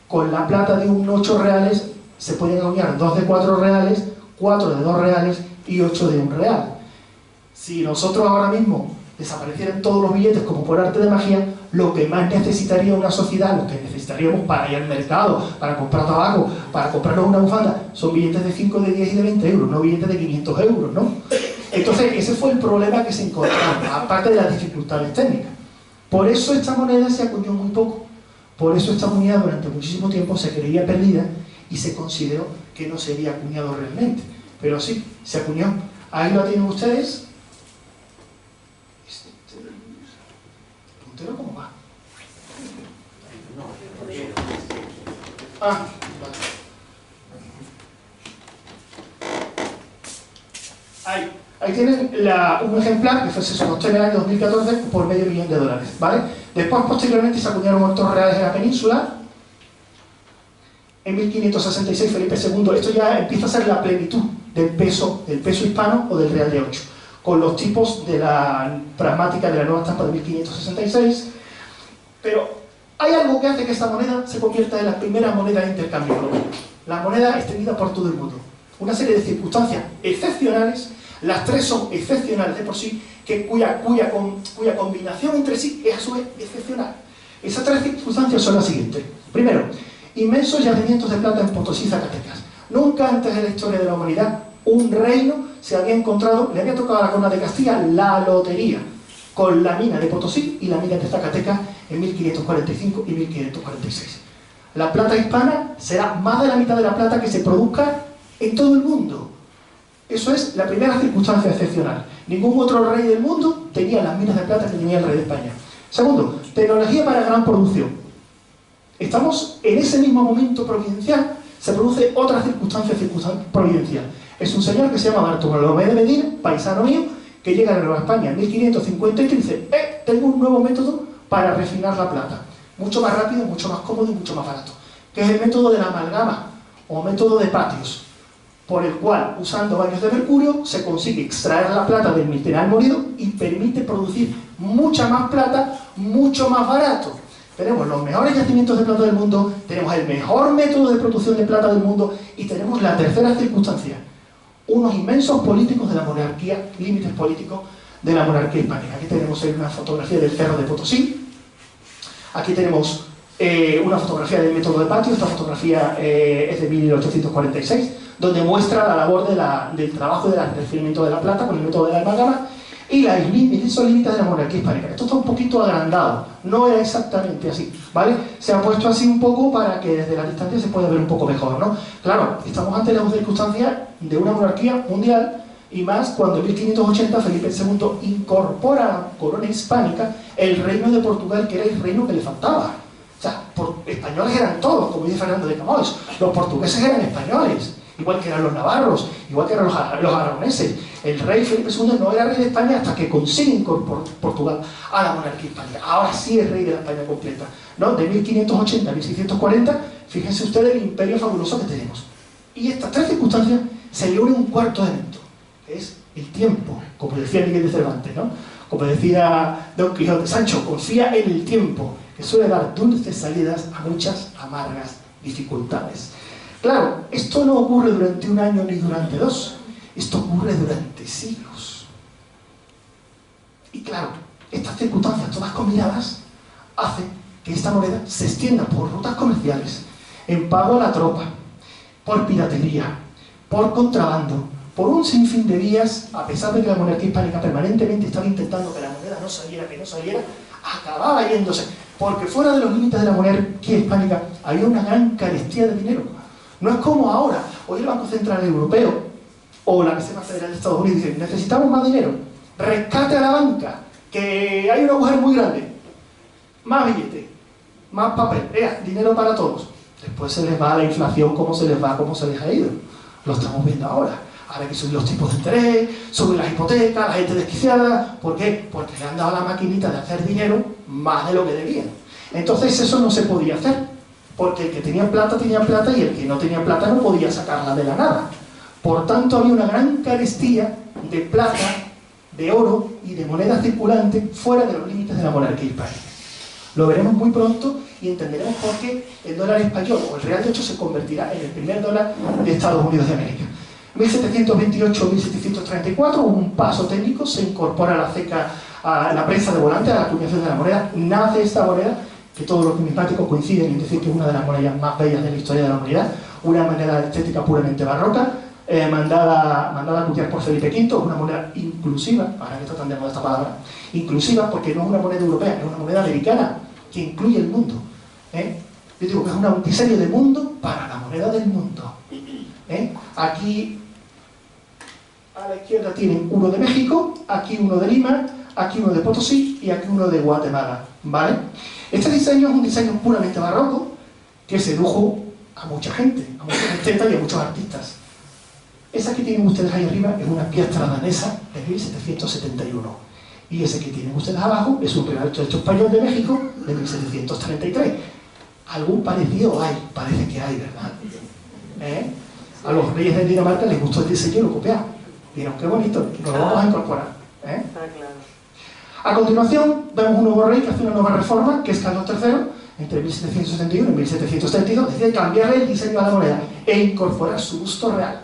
con la plata de un 8 reales se pueden acuñar 2 de 4 reales, 4 de 2 reales y 8 de 1 real. Si nosotros ahora mismo desaparecieran todos los billetes como por arte de magia, lo que más necesitaría una sociedad, lo que necesitaríamos para ir al mercado, para comprar tabaco, para comprarnos una bufanda, son billetes de 5, de 10 y de 20 euros, no billetes de 500 euros, ¿no? Entonces, ese fue el problema que se encontraron, aparte de las dificultades técnicas. Por eso esta moneda se acuñó muy poco. Por eso esta moneda durante muchísimo tiempo se creía perdida y se consideró que no sería acuñado realmente. Pero sí, se acuñó. Ahí lo tienen ustedes. ¿Puntero cómo va? Ah, vale. Ahí tienen un ejemplar que se costó en el año 2014 por $500,000, ¿vale? Después, posteriormente, se acuñaron otros reales en la península. En 1566, Felipe II, esto ya empieza a ser la plenitud del peso hispano o del real de 8, con los tipos de la pragmática de la nueva estampa de 1566. Pero hay algo que hace que esta moneda se convierta en la primera moneda de intercambio global. La moneda extendida por todo el mundo. Una serie de circunstancias excepcionales. Las tres son excepcionales de por sí, cuya combinación entre sí es a su vez excepcional. Esas tres circunstancias son las siguientes. Primero, inmensos yacimientos de plata en Potosí y Zacatecas. Nunca antes en la historia de la humanidad un reino se había encontrado, le había tocado a la corona de Castilla la lotería con la mina de Potosí y la mina de Zacatecas en 1545 y 1546. La plata hispana será más de la mitad de la plata que se produzca en todo el mundo. Eso es la primera circunstancia excepcional. Ningún otro rey del mundo tenía las minas de plata que tenía el rey de España. Segundo, tecnología para gran producción. Estamos en ese mismo momento providencial, se produce otra circunstancia providencial. Es un señor que se llama Bartolomé de Medina, paisano mío, que llega a la Nueva España en 1553 y dice: tengo un nuevo método para refinar la plata. Mucho más rápido, mucho más cómodo y mucho más barato. Que es el método de la amalgama, o método de patios, por el cual, usando baños de mercurio, se consigue extraer la plata del mineral molido y permite producir mucha más plata, mucho más barato. Tenemos los mejores yacimientos de plata del mundo, tenemos el mejor método de producción de plata del mundo y tenemos la tercera circunstancia, unos inmensos políticos de la monarquía, límites políticos de la monarquía hispánica. Aquí tenemos una fotografía del Cerro de Potosí, aquí tenemos una fotografía del método de patio. Esta fotografía es de 1846, donde muestra la labor del trabajo del refinamiento de la plata con el método de la amalgama y esos límites de la monarquía hispánica. Esto está un poquito agrandado, no era exactamente así, ¿vale? Se ha puesto así un poco para que desde la distancia se pueda ver un poco mejor, ¿no? Claro, estamos ante las circunstancias de una monarquía mundial, y más cuando en 1580 Felipe II incorpora a la corona hispánica el reino de Portugal, que era el reino que le faltaba. O sea, españoles eran todos, como dice Fernando de Camões. Los portugueses eran españoles, igual que eran los navarros, igual que eran los aragoneses. El rey Felipe II no era rey de España hasta que consigue incorporar Portugal a la monarquía hispánica. Ahora sí es rey de la España completa, ¿no? De 1580 a 1640, fíjense ustedes el imperio fabuloso que tenemos. Y estas tres circunstancias se le une un cuarto elemento, que es el tiempo, como decía Miguel de Cervantes, ¿no? Como decía Don Quijote: Sancho, confía en el tiempo, que suele dar dulces salidas a muchas amargas dificultades. Claro, esto no ocurre durante un año ni durante dos, esto ocurre durante siglos. Y claro, estas circunstancias todas combinadas hacen que esta moneda se extienda por rutas comerciales, en pago a la tropa, por piratería, por contrabando, por un sinfín de vías, a pesar de que la monarquía hispánica permanentemente estaba intentando que la moneda no saliera, acababa yéndose, porque fuera de los límites de la monarquía hispánica había una gran carestía de dinero. No es como ahora. Hoy el Banco Central Europeo o la Reserva Federal de Estados Unidos dicen: necesitamos más dinero, rescate a la banca, que hay un agujero muy grande, más billete, más papel, dinero para todos. Después se les va la inflación, cómo se les ha ido. Lo estamos viendo ahora. Ahora que suben los tipos de interés, suben las hipotecas, la gente desquiciada. ¿Por qué? Porque le han dado a la maquinita de hacer dinero más de lo que debían. Entonces eso no se podía hacer. porque el que tenía plata y el que no tenía plata no podía sacarla de la nada. Por tanto, había una gran carestía de plata, de oro y de moneda circulante fuera de los límites de la monarquía hispánica. Lo veremos muy pronto y entenderemos por qué el dólar español o el real de hecho se convertirá en el primer dólar de Estados Unidos de América. 1728-1734, un paso técnico, se incorpora la ceca a la prensa de volante, a la acuñación de la moneda. Nace esta moneda, que todos los numismáticos coinciden en decir que es una de las monedas más bellas de la historia de la humanidad, una moneda estética puramente barroca, mandada a acuñar por Felipe V, es una moneda inclusiva, ahora que tratan de moda esta palabra, inclusiva porque no es una moneda europea, es una moneda americana, que incluye el mundo. Yo digo que es un diseño de mundo para la moneda del mundo. Aquí a la izquierda tienen uno de México, aquí uno de Lima, aquí uno de Potosí y aquí uno de Guatemala, ¿vale? Este diseño es un diseño puramente barroco que sedujo a mucha gente, a muchos estetas y a muchos artistas. Esa que tienen ustedes ahí arriba es una piastra danesa de 1771 y ese que tienen ustedes abajo es un real hecho español de México de 1733. Algún parecido hay, parece que hay, ¿verdad? A los reyes de Dinamarca les gustó el diseño y lo copiaron. Vieron qué bonito, nos lo vamos a incorporar. A continuación, vemos un nuevo rey que hace una nueva reforma, que es Carlos III, entre 1771 y 1772, decide cambiarle el diseño a la moneda e incorporar su busto real,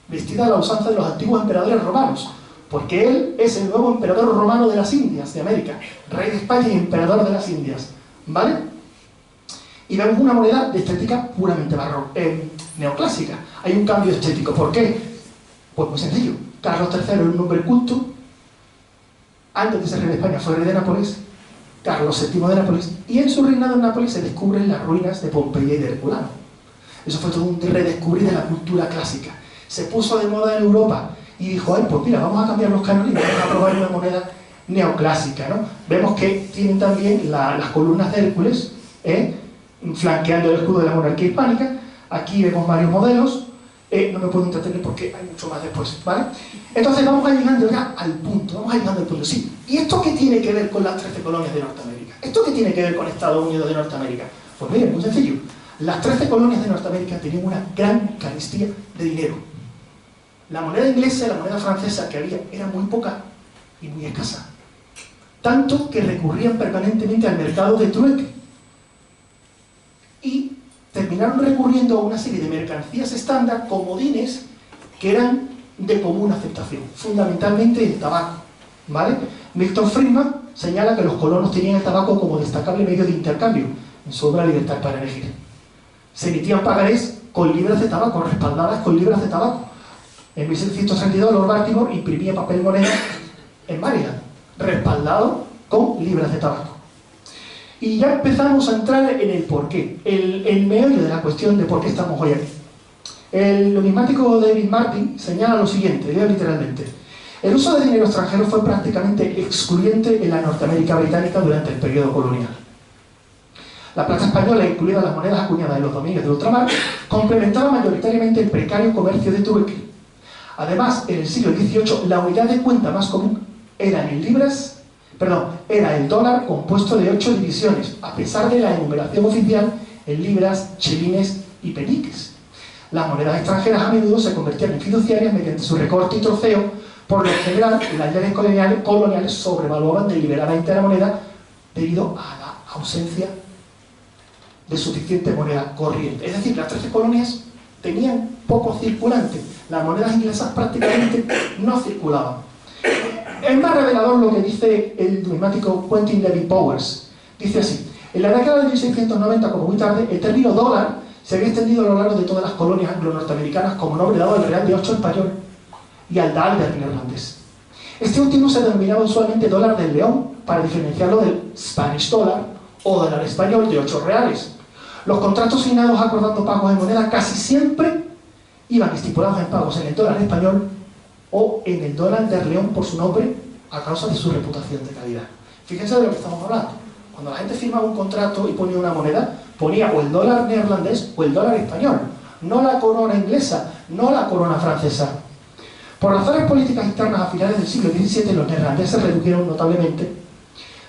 vestida a la usanza de los antiguos emperadores romanos, porque él es el nuevo emperador romano de las Indias, de América, rey de España y emperador de las Indias, ¿vale? Y vemos una moneda de estética puramente neoclásica. Hay un cambio estético. ¿Por qué? Pues muy sencillo. Carlos III era un hombre culto. Antes de ser rey de España fue rey de Nápoles. Carlos VII de Nápoles. Y en su reinado en Nápoles se descubren las ruinas de Pompeya y de Herculano. Eso fue todo un redescubrir de la cultura clásica. Se puso de moda en Europa y dijo, ay, pues mira, vamos a cambiar los cánones y vamos a probar una moneda neoclásica, ¿no? Vemos que tienen también las columnas de Hércules, flanqueando el escudo de la monarquía hispánica. Aquí vemos varios modelos, no me puedo entretener porque hay mucho más después, ¿vale? Entonces vamos a llegando ya al punto, sí. ¿Y esto qué tiene que ver con las 13 colonias de Norteamérica? ¿Esto qué tiene que ver con Estados Unidos de Norteamérica? Pues miren, muy sencillo. Las 13 colonias de Norteamérica tenían una gran carestía de dinero. La moneda inglesa y la moneda francesa que había era muy poca y muy escasa. Tanto que recurrían permanentemente al mercado de trueque. Y terminaron recurriendo a una serie de mercancías estándar, comodines, que eran de común aceptación, fundamentalmente el tabaco, ¿vale? Milton Friedman señala que los colonos tenían el tabaco como destacable medio de intercambio en su obra Libertad para elegir. Se emitían pagarés con libras de tabaco, respaldadas con libras de tabaco. En 1732 Lord Baltimore imprimía papel moneda en Maryland, respaldado con libras de tabaco. Y ya empezamos a entrar en el porqué, el meollo de la cuestión de por qué estamos hoy aquí. El numismático David Martin señala lo siguiente, leo literalmente: el uso de dinero extranjero fue prácticamente excluyente en la Norteamérica británica durante el periodo colonial. La plata española, incluida las monedas acuñadas en los dominios de ultramar, complementaba mayoritariamente el precario comercio de trueque. Además, en el siglo XVIII, la unidad de cuenta más común era el dólar compuesto de 8 divisiones, a pesar de la enumeración oficial en libras, chelines y peniques. Las monedas extranjeras a menudo se convertían en fiduciarias mediante su recorte y troceo. Por lo general, las leyes coloniales sobrevaluaban deliberadamente la moneda debido a la ausencia de suficiente moneda corriente. Es decir, las 13 colonias tenían poco circulante. Las monedas inglesas prácticamente no circulaban. Es más revelador lo que dice el numismático Quentin Levy Powers. Dice así: en la década de 1690, como muy tarde, el término dólar se había extendido a lo largo de todas las colonias anglo-norteamericanas como nombre dado al real de 8 español y al dálder neerlandés. Este último se denominaba usualmente dólar del león para diferenciarlo del Spanish dollar o dólar español de 8 reales. Los contratos finados acordando pagos en moneda casi siempre iban estipulados en pagos en el dólar español o en el dólar del león por su nombre a causa de su reputación de calidad. Fíjense de lo que estamos hablando. Cuando la gente firmaba un contrato y ponía una moneda, ponía o el dólar neerlandés o el dólar español, no la corona inglesa, no la corona francesa. Por razones políticas internas a finales del siglo XVII, los neerlandeses redujeron notablemente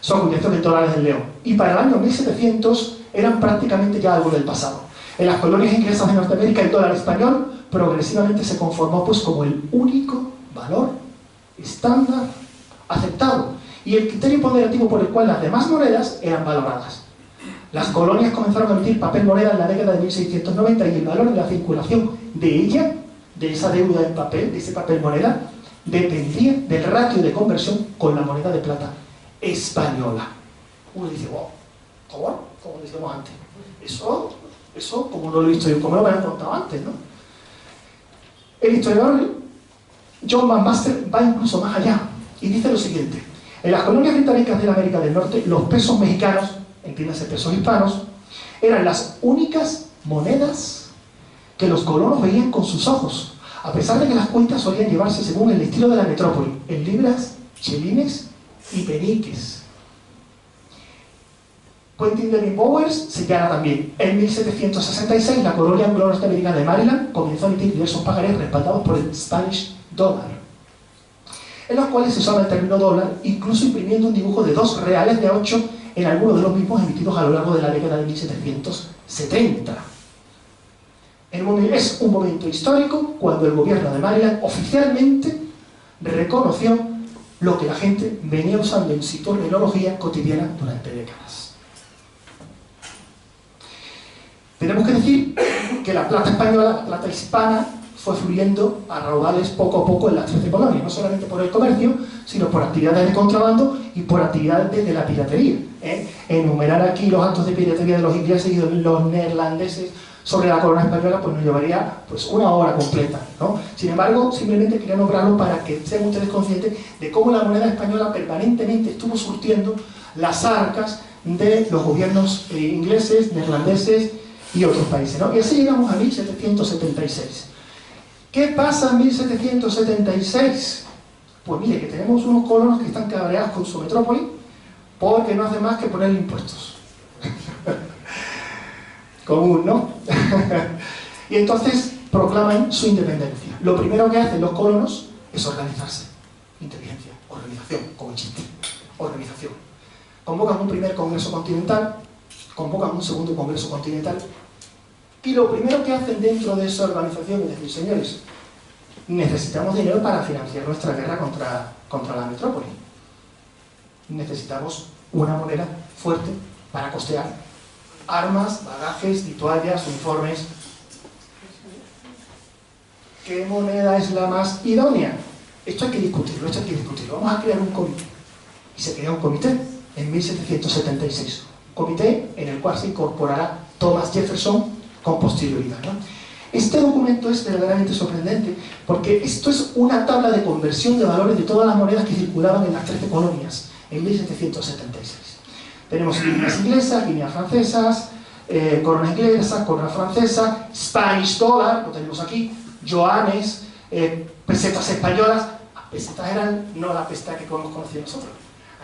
su acuñación de dólares del león. Y para el año 1700, eran prácticamente ya algo del pasado. En las colonias inglesas de Norteamérica, el dólar español progresivamente se conformó pues como el único valor estándar aceptado y el criterio ponderativo por el cual las demás monedas eran valoradas. Las colonias comenzaron a emitir papel moneda en la década de 1690 y el valor de la circulación de ella, de esa deuda en papel, de ese papel moneda, dependía del ratio de conversión con la moneda de plata española. Uno dice, wow, ¿cómo? Como decíamos antes. Eso, como no lo he visto yo, como no me han contado antes, ¿no? El historiador John McMaster va incluso más allá y dice lo siguiente: en las colonias británicas de la América del Norte, los pesos mexicanos, entiéndase pesos hispanos, eran las únicas monedas que los colonos veían con sus ojos, a pesar de que las cuentas solían llevarse según el estilo de la metrópoli, en libras, chelines y peniques. Quentin Levin Bowers señala también: en 1766 la colonia norteamericana de Maryland comenzó a emitir diversos pagarés respaldados por el Spanish Dollar, en los cuales se usaba el término dólar, incluso imprimiendo un dibujo de 2 reales de a 8 en algunos de los mismos emitidos a lo largo de la década de 1770. Es un momento histórico cuando el gobierno de Maryland oficialmente reconoció lo que la gente venía usando en su terminología cotidiana durante décadas. Tenemos que decir que la plata española, la plata hispana, fue fluyendo a raudales poco a poco en las 13 colonias, no solamente por el comercio, sino por actividades de contrabando y por actividades de la piratería. Enumerar aquí los actos de piratería de los ingleses y de los neerlandeses sobre la corona española pues nos llevaría pues una hora completa, ¿no? Sin embargo, simplemente quería nombrarlo para que sean ustedes conscientes de cómo la moneda española permanentemente estuvo surtiendo las arcas de los gobiernos ingleses, neerlandeses y otros países, ¿no? Y así llegamos a 1776. ¿Qué pasa en 1776? Pues mire, que tenemos unos colonos que están cabreados con su metrópoli porque no hacen más que ponerle impuestos. Común, ¿no? Y entonces proclaman su independencia. Lo primero que hacen los colonos es organizarse. Inteligencia, organización, como chiste. Organización. Convocan un primer congreso continental, convocan un segundo congreso continental, y lo primero que hacen dentro de esa organización es decir: señores, necesitamos dinero para financiar nuestra guerra contra la metrópoli. Necesitamos una moneda fuerte para costear armas, bagajes, vituallas, uniformes. ¿Qué moneda es la más idónea? Esto hay que discutirlo. Vamos a crear un comité. Y se crea un comité en 1776. Un comité en el cual se incorporará Thomas Jefferson con posterioridad, ¿no? Este documento es verdaderamente sorprendente porque esto es una tabla de conversión de valores de todas las monedas que circulaban en las 13 colonias en 1776. Tenemos líneas inglesas, líneas francesas, corona inglesa, corona francesa, Spanish Dollar, lo tenemos aquí, yuanes, pesetas españolas. Las pesetas eran no la peseta que hemos conocido nosotros.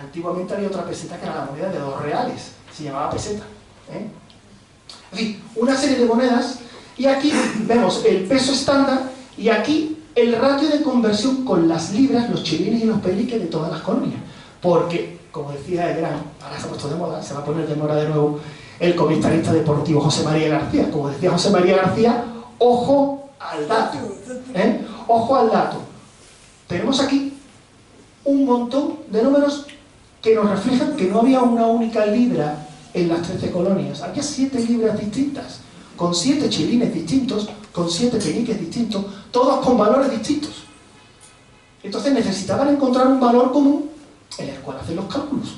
Antiguamente había otra peseta que era la moneda de 2 reales, se llamaba peseta. En fin, una serie de monedas, y aquí vemos el peso estándar y aquí el ratio de conversión con las libras, los chelines y los peniques de todas las colonias. Porque, como decía el gran, ahora se ha puesto de moda, se va a poner de moda de nuevo, el comentarista deportivo José María García. Como decía José María García, ojo al dato. Ojo al dato. Tenemos aquí un montón de números que nos reflejan que no había una única libra en las 13 colonias. Había 7 libras distintas, con 7 chelines distintos, con 7 peniques distintos, todos con valores distintos. Entonces necesitaban encontrar un valor común en el cual hacer los cálculos.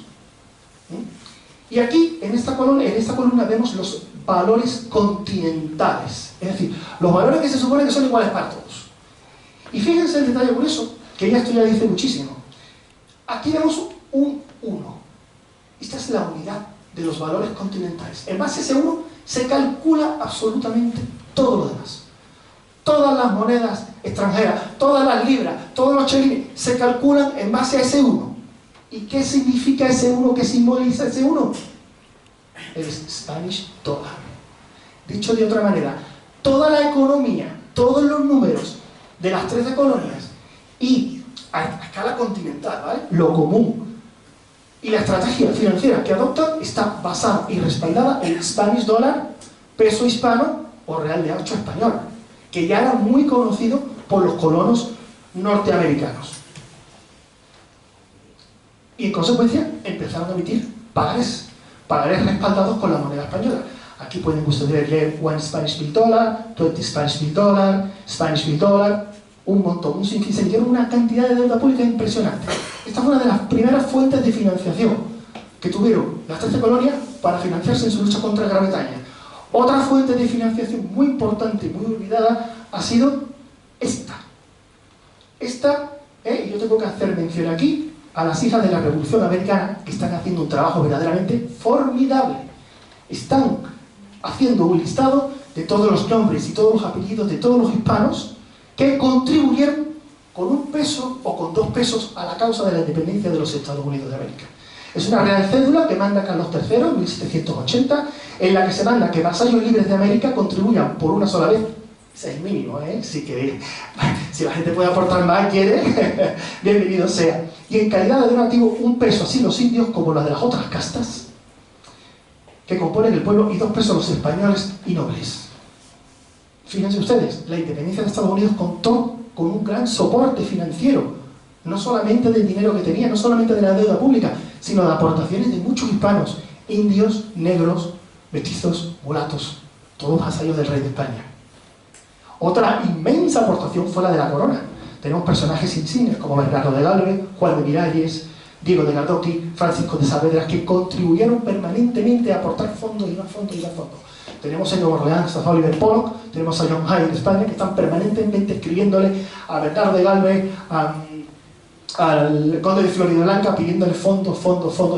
Y aquí, en esta columna vemos los valores continentales, es decir, los valores que se supone que son iguales para todos. Y fíjense el detalle curioso, que ya esto ya dice muchísimo. Aquí vemos un 1. Esta es la unidad de los valores continentales. En base a ese 1 se calcula absolutamente todo lo demás. Todas las monedas extranjeras, todas las libras, todos los chelines, se calculan en base a ese 1. ¿Y qué significa ese 1? ¿Qué simboliza ese 1? El Spanish Dollar. Dicho de otra manera, toda la economía, todos los números de las 13 colonias y a escala continental, ¿vale? Lo común Y la estrategia financiera que adoptan está basada y respaldada en el Spanish Dollar, peso hispano o real de 8 español, que ya era muy conocido por los colonos norteamericanos. Y en consecuencia empezaron a emitir pagarés respaldados con la moneda española. Aquí pueden ustedes leer One Spanish Bill Dollar, 20 Spanish Bill Dollar, un montón, se dieron una cantidad de deuda pública impresionante. Esta fue una de las primeras fuentes de financiación que tuvieron las 13 colonias para financiarse en su lucha contra Gran Bretaña. Otra fuente de financiación muy importante y muy olvidada ha sido esta. Y yo tengo que hacer mención aquí a las hijas de la Revolución Americana, que están haciendo un trabajo verdaderamente formidable. Están haciendo un listado de todos los nombres y todos los apellidos de todos los hispanos que contribuyeron con 1 peso o con 2 pesos a la causa de la independencia de los Estados Unidos de América. Es una real cédula que manda Carlos III en 1780, en la que se manda que vasallos libres de América contribuyan por una sola vez. Ese es el mínimo, si la gente puede aportar más, quiere, bienvenido sea. Y en calidad de donativo, 1 peso así los indios como las de las otras castas que componen el pueblo, y 2 pesos los españoles y nobles. Fíjense ustedes, la independencia de Estados Unidos contó con un gran soporte financiero, no solamente del dinero que tenía, no solamente de la deuda pública, sino de aportaciones de muchos hispanos, indios, negros, mestizos, mulatos, todos vasallos del rey de España. Otra inmensa aportación fue la de la corona. Tenemos personajes insignes como Bernardo de Galvez, Juan de Miralles, Diego de Gardocki, Francisco de Saavedra, que contribuyeron permanentemente a aportar fondos y más fondos y más fondos. Tenemos en Nueva Orleans a Oliver Pollock, tenemos a John Hay de España, que están permanentemente escribiéndole a Bernardo de Galvez, al conde de Floridablanca, pidiéndole fondos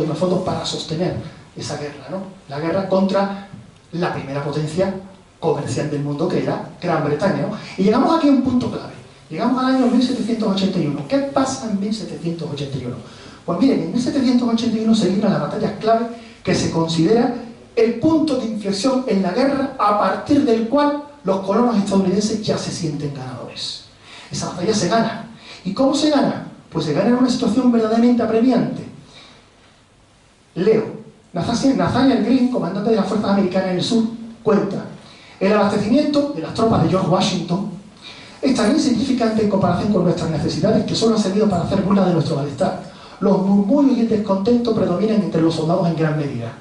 y más fondos para sostener esa guerra, ¿no? La guerra contra la primera potencia comercial del mundo, que era Gran Bretaña, ¿no? Y llegamos aquí a un punto clave. Llegamos al año 1781. ¿Qué pasa en 1781? Pues miren, en 1781 se libra la batalla clave que se considera el punto de inflexión en la guerra, a partir del cual los colonos estadounidenses ya se sienten ganadores. Esa batalla se gana. ¿Y cómo se gana? Pues se gana en una situación verdaderamente apremiante. Leo, Nathaniel Greene, comandante de las fuerzas americanas en el sur, cuenta: el abastecimiento de las tropas de George Washington es tan insignificante en comparación con nuestras necesidades que solo ha servido para hacer burla de nuestro malestar. Los murmullos y el descontento predominan entre los soldados en gran medida.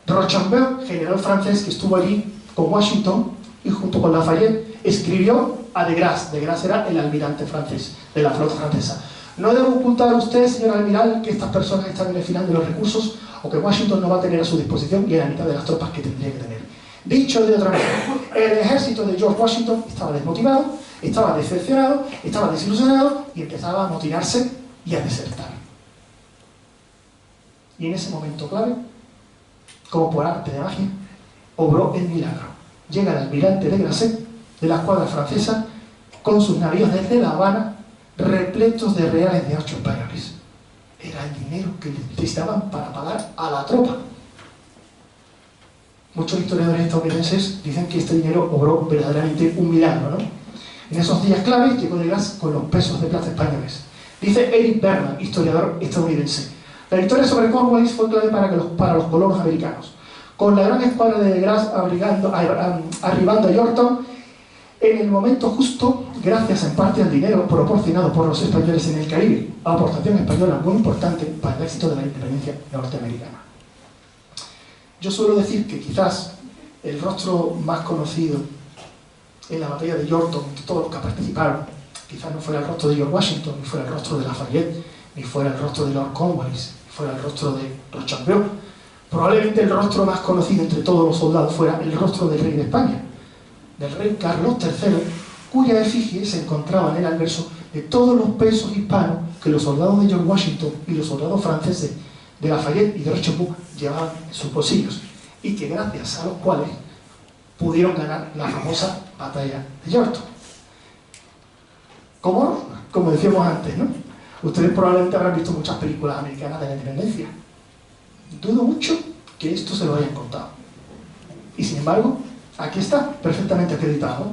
Rochambeau, general francés que estuvo allí con Washington y junto con Lafayette, escribió a de Grasse. De Grasse era el almirante francés de la flota francesa: no debo ocultar a usted, señor almirante, que estas personas están en el final de los recursos, o que Washington no va a tener a su disposición ni a la mitad de las tropas que tendría que tener. Dicho de otra manera, el ejército de George Washington estaba desmotivado, estaba decepcionado, estaba desilusionado y empezaba a amotinarse y a desertar. Y en ese momento clave, como por arte de magia, obró el milagro. Llega el almirante de Grasse, de la escuadra francesa, con sus navíos desde La Habana, repletos de reales de 8 españoles. Era el dinero que necesitaban para pagar a la tropa. Muchos historiadores estadounidenses dicen que este dinero obró verdaderamente un milagro, ¿no? En esos días claves llegó de Grasse con los pesos de plata españoles. Dice Eric Berman, historiador estadounidense: la victoria sobre Cornwallis fue clave para los colonos americanos. Con la gran escuadra de Grasse arribando a Yorktown en el momento justo, gracias en parte al dinero proporcionado por los españoles en el Caribe, aportación española muy importante para el éxito de la independencia norteamericana. Yo suelo decir que quizás el rostro más conocido en la batalla de Yorktown, de todos los que participaron, quizás no fuera el rostro de George Washington, ni fuera el rostro de Lafayette, ni fuera el rostro de Lord Cornwallis, ni fuera el rostro de Rochambeau. Probablemente el rostro más conocido entre todos los soldados fuera el rostro del rey de España, del rey Carlos III, cuya efigie se encontraba en el anverso de todos los pesos hispanos que los soldados de George Washington y los soldados franceses de Lafayette y de Rochambeau llevaban en sus bolsillos, y que gracias a los cuales pudieron ganar la famosa batalla de Yorktown. Como decíamos antes, ¿no? Ustedes probablemente habrán visto muchas películas americanas de la independencia. Dudo mucho que esto se lo hayan contado. Y sin embargo, aquí está perfectamente acreditado.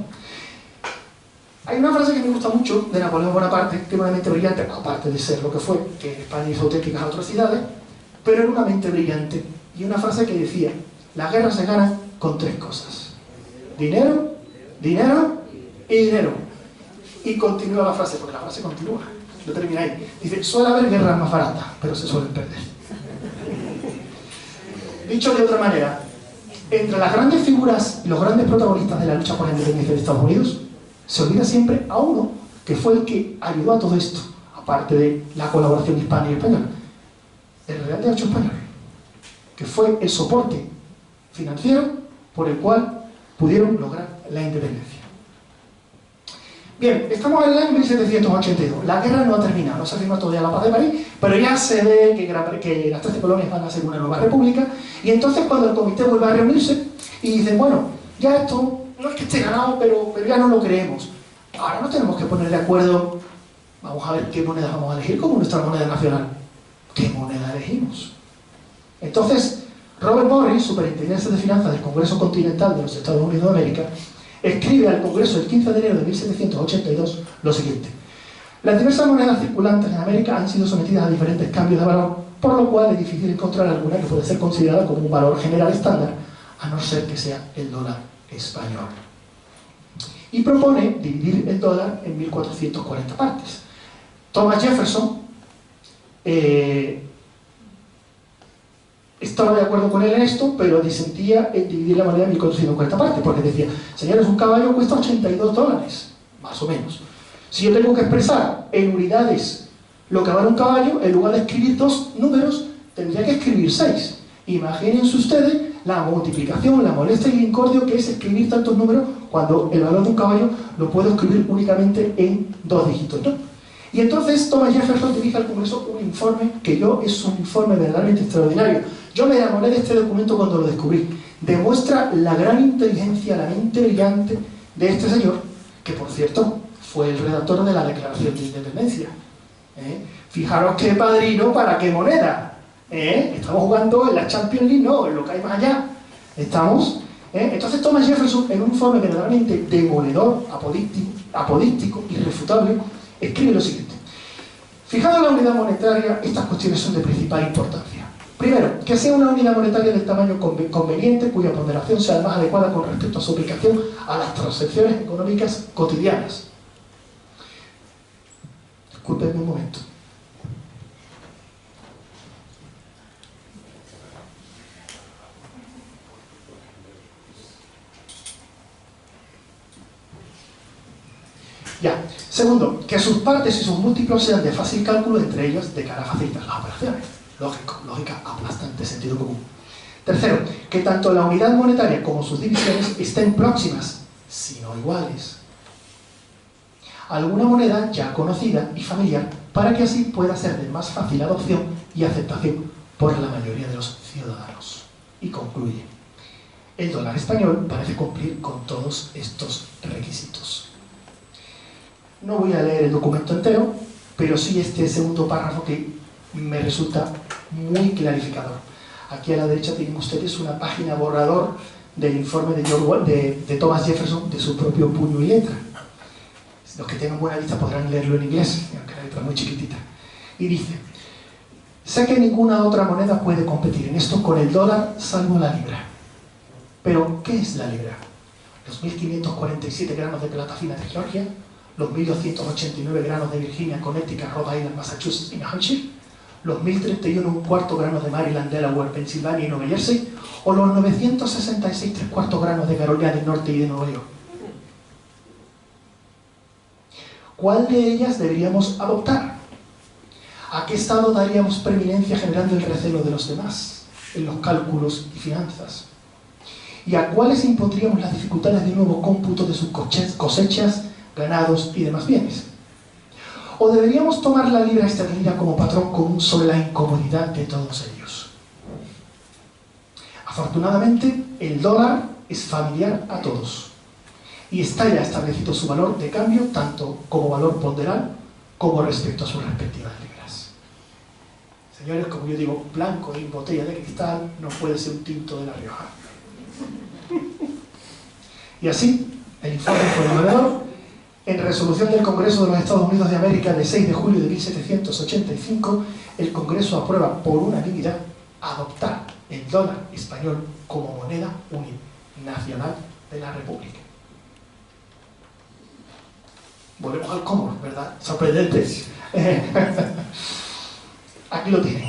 Hay una frase que me gusta mucho de Napoleón Bonaparte, que era una mente brillante, aparte de ser lo que fue, que en España hizo auténticas atrocidades, pero era una mente brillante. Y una frase que decía: las guerras se ganan con 3 cosas: dinero, dinero y dinero. Y continúa la frase, porque la frase continúa, no termina ahí. Dice: suele haber guerras más baratas, pero se suelen perder. Dicho de otra manera, entre las grandes figuras y los grandes protagonistas de la lucha por la independencia de Estados Unidos, se olvida siempre a uno que fue el que ayudó a todo esto, aparte de la colaboración hispana y española: el Real de 8 español, que fue el soporte financiero por el cual pudieron lograr la independencia. Bien, estamos en el año 1782. La guerra no ha terminado, no se ha firmado todavía la paz de París, pero ya se ve que las 13 colonias van a ser una nueva república. Y entonces, cuando el comité vuelve a reunirse y dicen: bueno, ya esto no es que esté ganado, pero ya no lo creemos. Ahora nos tenemos que poner de acuerdo. Vamos a ver qué moneda vamos a elegir como nuestra moneda nacional. ¿Qué moneda elegimos? Entonces, Robert Morris, superintendente de finanzas del Congreso Continental de los Estados Unidos de América, escribe al Congreso el 15 de enero de 1782 lo siguiente: las diversas monedas circulantes en América han sido sometidas a diferentes cambios de valor, por lo cual es difícil encontrar alguna que pueda ser considerada como un valor general estándar, a no ser que sea el dólar español. Y propone dividir el dólar en 1440 partes. Thomas Jefferson estaba de acuerdo con él en esto, pero disentía en dividir la moneda en 1440 partes, porque decía: señores, un caballo cuesta $82, más o menos. Si yo tengo que expresar en unidades lo que vale un caballo, en lugar de escribir 2 números, tendría que escribir 6. Imagínense ustedes la multiplicación, la molestia y el incordio que es escribir tantos números cuando el valor de un caballo lo puedo escribir únicamente en 2 dígitos, ¿no? Y entonces Thomas Jefferson dirige al Congreso un informe que es un informe verdaderamente extraordinario. Yo me enamoré de este documento cuando lo descubrí. Demuestra la gran inteligencia, la mente brillante de este señor, que por cierto fue el redactor de la Declaración de Independencia. Fijaros qué padrino para qué moneda. Estamos jugando en la Champions League, no, en lo que hay más allá. Estamos. Entonces Thomas Jefferson, en un informe verdaderamente demoledor, apodíctico, irrefutable, escribe lo siguiente: fijado en la unidad monetaria, estas cuestiones son de principal importancia. Primero, que sea una unidad monetaria del tamaño conveniente, cuya ponderación sea más adecuada con respecto a su aplicación a las transacciones económicas cotidianas. Disculpenme un momento. Ya. Segundo, que sus partes y sus múltiplos sean de fácil cálculo entre ellos de cara a facilitar las operaciones. Lógica aplastante, sentido común. Tercero, que tanto la unidad monetaria como sus divisiones estén próximas, si no iguales, a alguna moneda ya conocida y familiar, para que así pueda ser de más fácil adopción y aceptación por la mayoría de los ciudadanos. Y concluye: el dólar español parece cumplir con todos estos requisitos. No voy a leer el documento entero, pero sí este segundo párrafo que me resulta muy clarificador. Aquí a la derecha tienen ustedes una página borrador del informe de Thomas Jefferson, de su propio puño y letra. Los que tengan buena vista podrán leerlo en inglés, aunque la letra es muy chiquitita. Y dice: sé que ninguna otra moneda puede competir en esto con el dólar salvo la libra. Pero, ¿qué es la libra? Los 1547 gramos de plata fina de Georgia, los 1289 granos de Virginia, Connecticut, Rhode Island, Massachusetts y New Hampshire, los 1031,25 granos de Maryland, Delaware, Pensilvania y Nueva Jersey, o los 966,75 granos de Carolina del Norte y de Nueva York. ¿Cuál de ellas deberíamos adoptar? ¿A qué estado daríamos preeminencia generando el recelo de los demás en los cálculos y finanzas? ¿Y a cuáles impondríamos las dificultades de nuevo cómputo de sus cosechas, ganados y demás bienes? ¿O deberíamos tomar la libra esterlina como patrón común sobre la incomodidad de todos ellos? Afortunadamente, el dólar es familiar a todos y está ya establecido su valor de cambio tanto como valor ponderal como respecto a sus respectivas libras. Señores, como yo digo, blanco en botella de cristal no puede ser un tinto de La Rioja. Y así, el informe fue demoledor En resolución del Congreso de los Estados Unidos de América de 6 de julio de 1785, el Congreso aprueba por unanimidad adoptar el dólar español como moneda nacional de la República. Volvemos al cómo, ¿verdad? Sorprendente. Aquí lo tienen.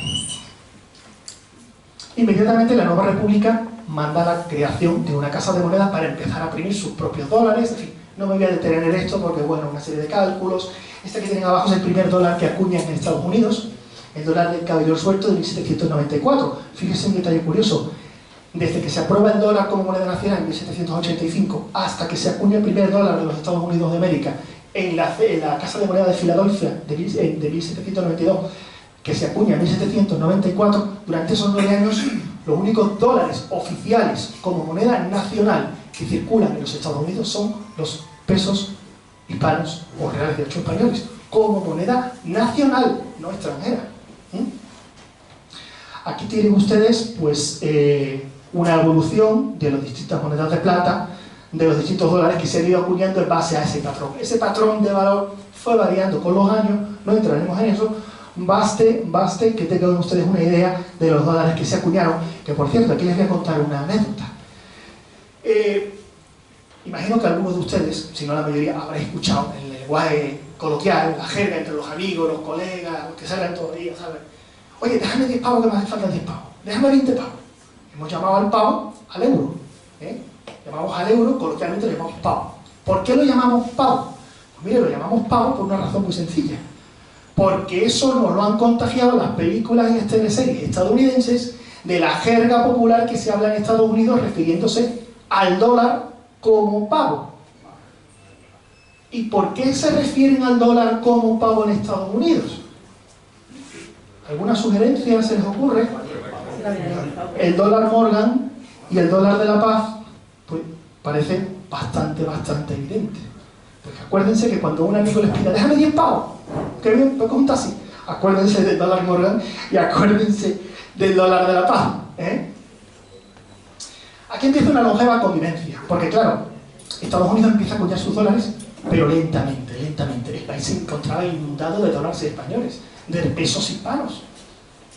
Inmediatamente la nueva república manda la creación de una casa de moneda para empezar a imprimir sus propios dólares. En fin, no me voy a detener en esto porque, bueno, una serie de cálculos. Este que tienen abajo es el primer dólar que acuñan en Estados Unidos, el dólar del cabello suelto de 1794. Fíjense un detalle curioso. Desde que se aprueba el dólar como moneda nacional en 1785 hasta que se acuña el primer dólar de los Estados Unidos de América en la Casa de Moneda de Filadelfia de 1792, que se acuña en 1794, durante esos 9 años, los únicos dólares oficiales como moneda nacional que circulan en los Estados Unidos son los pesos hispanos o reales de 8 españoles, como moneda nacional, no extranjera. Aquí tienen ustedes, pues, una evolución de las distintas monedas de plata, de los distintos dólares que se han ido acuñando en base a ese patrón. Ese patrón de valor fue variando con los años, no entraremos en eso. Baste que tengan ustedes una idea de los dólares que se acuñaron, que por cierto, aquí les voy a contar una anécdota. Imagino que algunos de ustedes, si no la mayoría, habréis escuchado en el lenguaje coloquial, la jerga entre los amigos, los colegas, los que salen todos los días, ¿sabes? Oye, déjame 10 pavos que me hace falta 10 pavos, déjame 20 pavos. Hemos llamado al pavo al euro, llamamos al euro, coloquialmente lo llamamos pavo. ¿Por qué lo llamamos pavo? Pues mire, lo llamamos pavo por una razón muy sencilla. Porque eso nos lo han contagiado las películas y teleseries estadounidenses de la jerga popular que se habla en Estados Unidos refiriéndose al dólar como pavo. ¿Y por qué se refieren al dólar como pavo en Estados Unidos? ¿Alguna sugerencia se les ocurre? El dólar Morgan y el dólar de la paz, pues parece bastante evidente. Porque acuérdense que cuando un amigo les pida, déjame 10 pavos, que bien, pues un taxi. Acuérdense del dólar Morgan y acuérdense del dólar de la paz. Aquí empieza una longeva convivencia, porque claro, Estados Unidos empieza a acuñar sus dólares, pero lentamente. El país se encontraba inundado de dólares españoles, de pesos hispanos.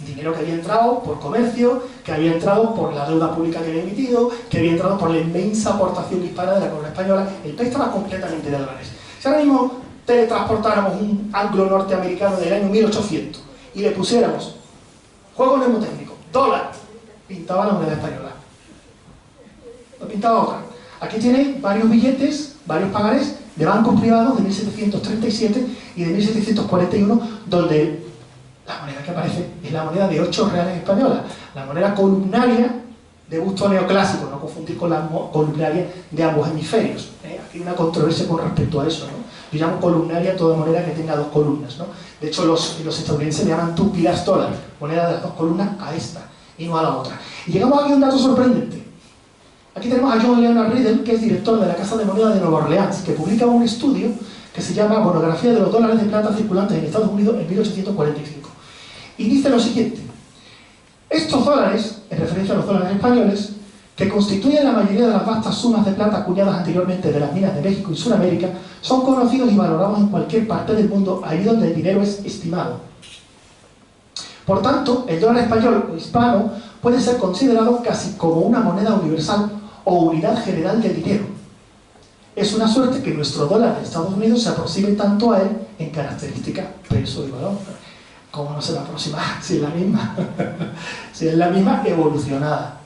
Dinero que había entrado por comercio, que había entrado por la deuda pública que había emitido, que había entrado por la inmensa aportación hispana de la corona española. El país estaba completamente de dólares. Si ahora mismo teletransportáramos un anglo norteamericano del año 1800 y le pusiéramos, juego mnemotécnico, dólar, pintaba la moneda española. No pintaba otra. Aquí tienen varios billetes, varios pagarés de bancos privados de 1737 y de 1741, donde la moneda que aparece es la moneda de 8 reales españolas, la moneda columnaria de gusto neoclásico, no confundir con la columnaria de ambos hemisferios. Aquí hay una controversia con respecto a eso, ¿no? Yo llamo columnaria toda moneda que tenga 2 columnas, ¿no? De hecho, los estadounidenses le llaman two pillars dollar, moneda de las 2 columnas, a esta y no a la otra. Y llegamos aquí a un dato sorprendente. Aquí tenemos a John Leonard Riddle, que es director de la Casa de Moneda de Nueva Orleans, que publica un estudio que se llama Monografía de los dólares de plata circulantes en Estados Unidos en 1845. Y dice lo siguiente: estos dólares, en referencia a los dólares españoles, que constituyen la mayoría de las vastas sumas de plata acuñadas anteriormente de las minas de México y Sudamérica, son conocidos y valorados en cualquier parte del mundo, ahí donde el dinero es estimado. Por tanto, el dólar español o hispano puede ser considerado casi como una moneda universal o unidad general de dinero. Es una suerte que nuestro dólar de Estados Unidos se aproxime tanto a él en características, peso y valor. ¿Cómo no se va a aproximar si es la misma? Si es la misma evolucionada.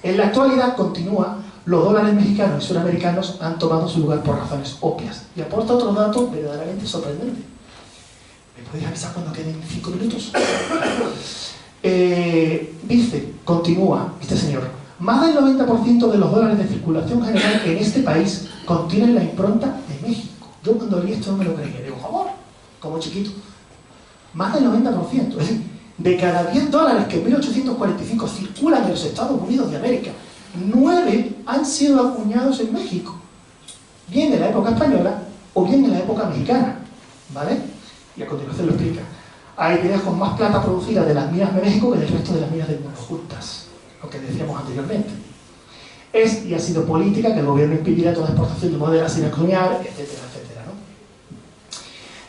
En la actualidad, continúa, los dólares mexicanos y suramericanos han tomado su lugar por razones obvias. Y aporta otro dato verdaderamente sorprendente. ¿Me podéis avisar cuando queden 5 minutos? Dice, continúa este señor, más del 90% de los dólares de circulación general en este país contienen la impronta de México. Yo cuando leí esto no me lo creía. Digo, favor, como chiquito. Más del 90%. Es decir, de cada 10 dólares que en 1845 circulan en los Estados Unidos de América, 9 han sido acuñados en México. Bien en la época española o bien en la época mexicana. ¿Vale? Y a continuación lo explica. Hay ideas con más plata producida de las minas de México que del resto de las minas del mundo juntas, lo que decíamos anteriormente. Es y ha sido política que el gobierno impidiera toda exportación de moneda sin acuñar, etcétera, etcétera.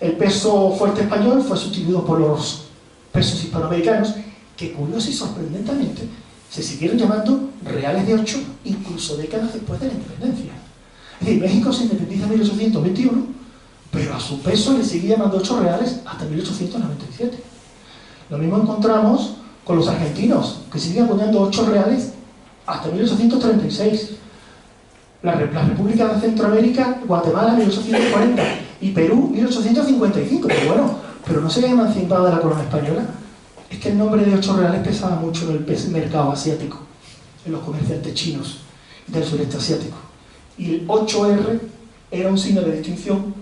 El peso fuerte español fue sustituido por los pesos hispanoamericanos, que curioso y sorprendentemente se siguieron llamando reales de 8 incluso décadas después de la independencia. Es decir, México se independiza en 1821, pero a su peso le sigue llamando 8 reales hasta 1897. Lo mismo encontramos con los argentinos, que siguen acuñando 8 reales hasta 1836. La República de Centroamérica, Guatemala, 1840, y Perú, 1855. Pero bueno, pero no se había emancipado de la corona española. Es que el nombre de 8 reales pesaba mucho en el mercado asiático, en los comerciantes chinos del sureste asiático. Y el 8R era un signo de distinción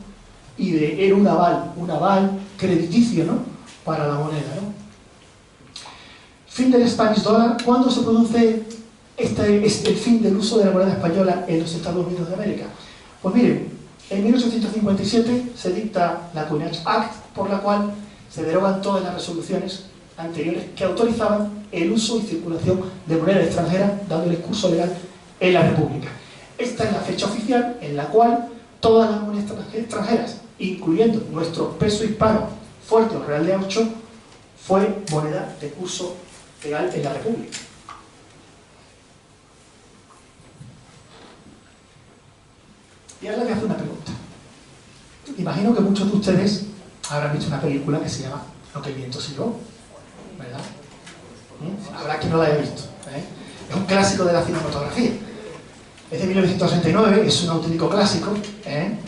y era un aval crediticio, ¿no?, para la moneda, ¿no? Fin del Spanish Dollar. ¿Cuándo se produce el fin del uso de la moneda española en los Estados Unidos de América? Pues miren, en 1857 se dicta la Coinage Act, por la cual se derogan todas las resoluciones anteriores que autorizaban el uso y circulación de moneda extranjera, dándole curso legal en la República. Esta es la fecha oficial en la cual todas las monedas extranjeras, incluyendo nuestro peso hispano fuerte o real de 8, fue moneda de curso legal en la República. Y ahora le voy a hacer una pregunta. Imagino que muchos de ustedes habrán visto una película que se llama Lo que el viento se llevó, ¿verdad? Habrá quien no la haya visto, ¿eh? Es un clásico de la cinematografía. Es de 1969, es un auténtico clásico, ¿eh?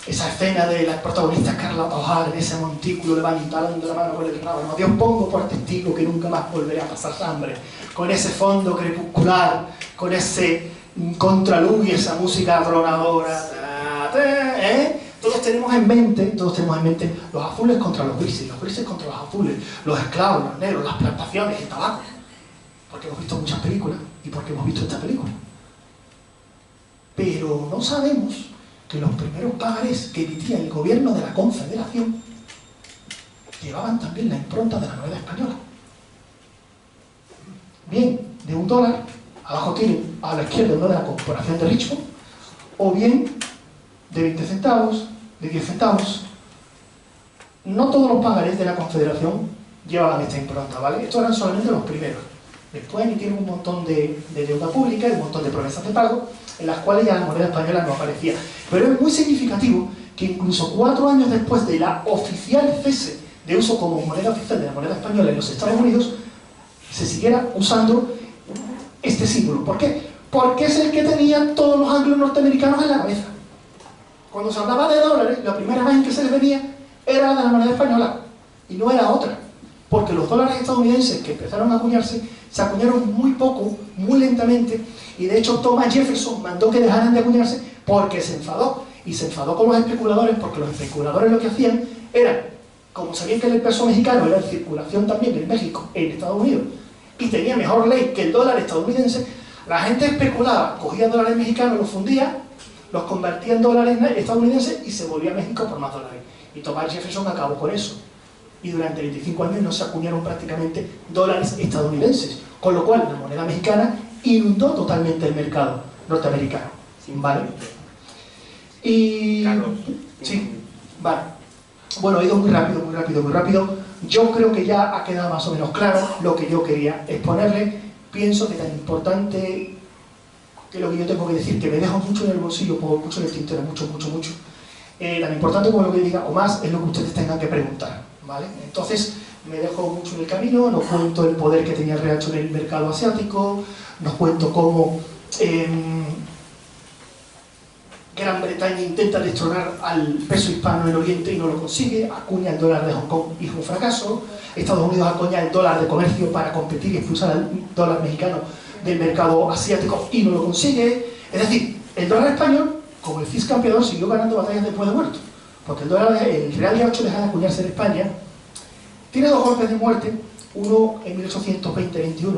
Esa escena de la protagonista Scarlett O'Hara en ese montículo levantando la mano con el rabo. Dios pongo por testigo que nunca más volveré a pasar hambre. Con ese fondo crepuscular, con ese contraluz y esa música atronadora, ¿eh? Todos tenemos en mente los azules contra los grises contra los azules, los esclavos, los negros, las plantaciones, el tabaco. Porque hemos visto muchas películas y porque hemos visto esta película. Pero no sabemos que los primeros pagarés que emitía el gobierno de la Confederación llevaban también la impronta de la moneda española. Bien, de $1, abajo tienen a la izquierda uno de la Corporación de Richmond, o bien de 20 centavos, de 10 centavos. No todos los pagarés de la Confederación llevaban esta impronta, ¿vale? Estos eran solamente los primeros. Después emitieron un montón de deuda pública y un montón de promesas de pago, en las cuales ya la moneda española no aparecía. Pero es muy significativo que incluso 4 años después de la oficial cese de uso como moneda oficial de la moneda española en los Estados Unidos, se siguiera usando este símbolo. ¿Por qué? Porque es el que tenían todos los anglos norteamericanos en la cabeza. Cuando se hablaba de dólares, la primera vez en que se les venía era la de la moneda española, y no era otra. Porque los dólares estadounidenses que empezaron a acuñarse, se acuñaron muy poco, muy lentamente, y de hecho Thomas Jefferson mandó que dejaran de acuñarse porque se enfadó. Y se enfadó con los especuladores, porque los especuladores lo que hacían era, como sabían que el peso mexicano era en circulación también en México, en Estados Unidos, y tenía mejor ley que el dólar estadounidense, la gente especulaba, cogía dólares mexicanos, los fundía, los convertía en dólares estadounidenses y se volvía a México por más dólares. Y Thomas Jefferson acabó por eso. Y durante 25 años no se acuñaron prácticamente dólares estadounidenses, con lo cual la moneda mexicana inundó totalmente el mercado norteamericano. ¿Vale? Y... Carlos. Sí, vale. Bueno, he ido muy rápido. Yo creo que ya ha quedado más o menos claro lo que yo quería exponerle. Pienso que tan importante que lo que yo tengo que decir, que me dejo mucho en el bolsillo, pongo mucho en el tintero, mucho. Tan importante como lo que diga, o más, es lo que ustedes tengan que preguntar, ¿vale? Entonces, me dejo mucho en el camino, nos cuento el poder que tenía el Riacho en el mercado asiático, nos cuento cómo Gran Bretaña intenta destronar al peso hispano en Oriente y no lo consigue, acuña el dólar de Hong Kong y es un fracaso, Estados Unidos acuña el dólar de comercio para competir y expulsar al dólar mexicano del mercado asiático y no lo consigue. Es decir, el dólar español, como el CIS campeador, siguió ganando batallas después de muerto, porque el real de 8 deja de acuñarse en España. Tiene 2 golpes de muerte, uno en 1820-21,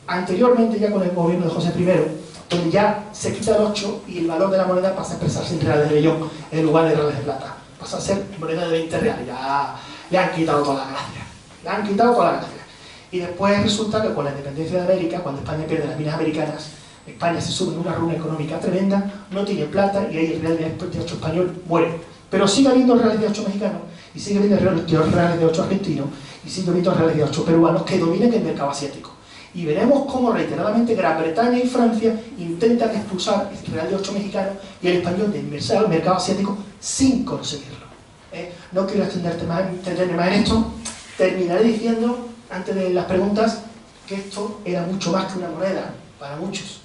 anteriormente ya con el gobierno de José I, donde ya se quita el 8 y el valor de la moneda pasa a expresarse en reales de Leyón en lugar de reales de plata. Pasa a ser moneda de 20 reales, ya le han quitado toda la gracia. Y después resulta que con la independencia de América, cuando España pierde las minas americanas, España se sube en una ruina económica tremenda, no tiene plata y ahí el real de 8 español muere. Pero sigue habiendo reales de 8 mexicanos y sigue viendo reales de 8 argentinos, y sigue viendo reales de 8 peruanos que dominen el mercado asiático. Y veremos cómo reiteradamente Gran Bretaña y Francia intentan expulsar el real de 8 mexicano y el español del mercado asiático sin conseguirlo. No quiero extenderme más en esto. Terminaré diciendo, antes de las preguntas, que esto era mucho más que una moneda, para muchos.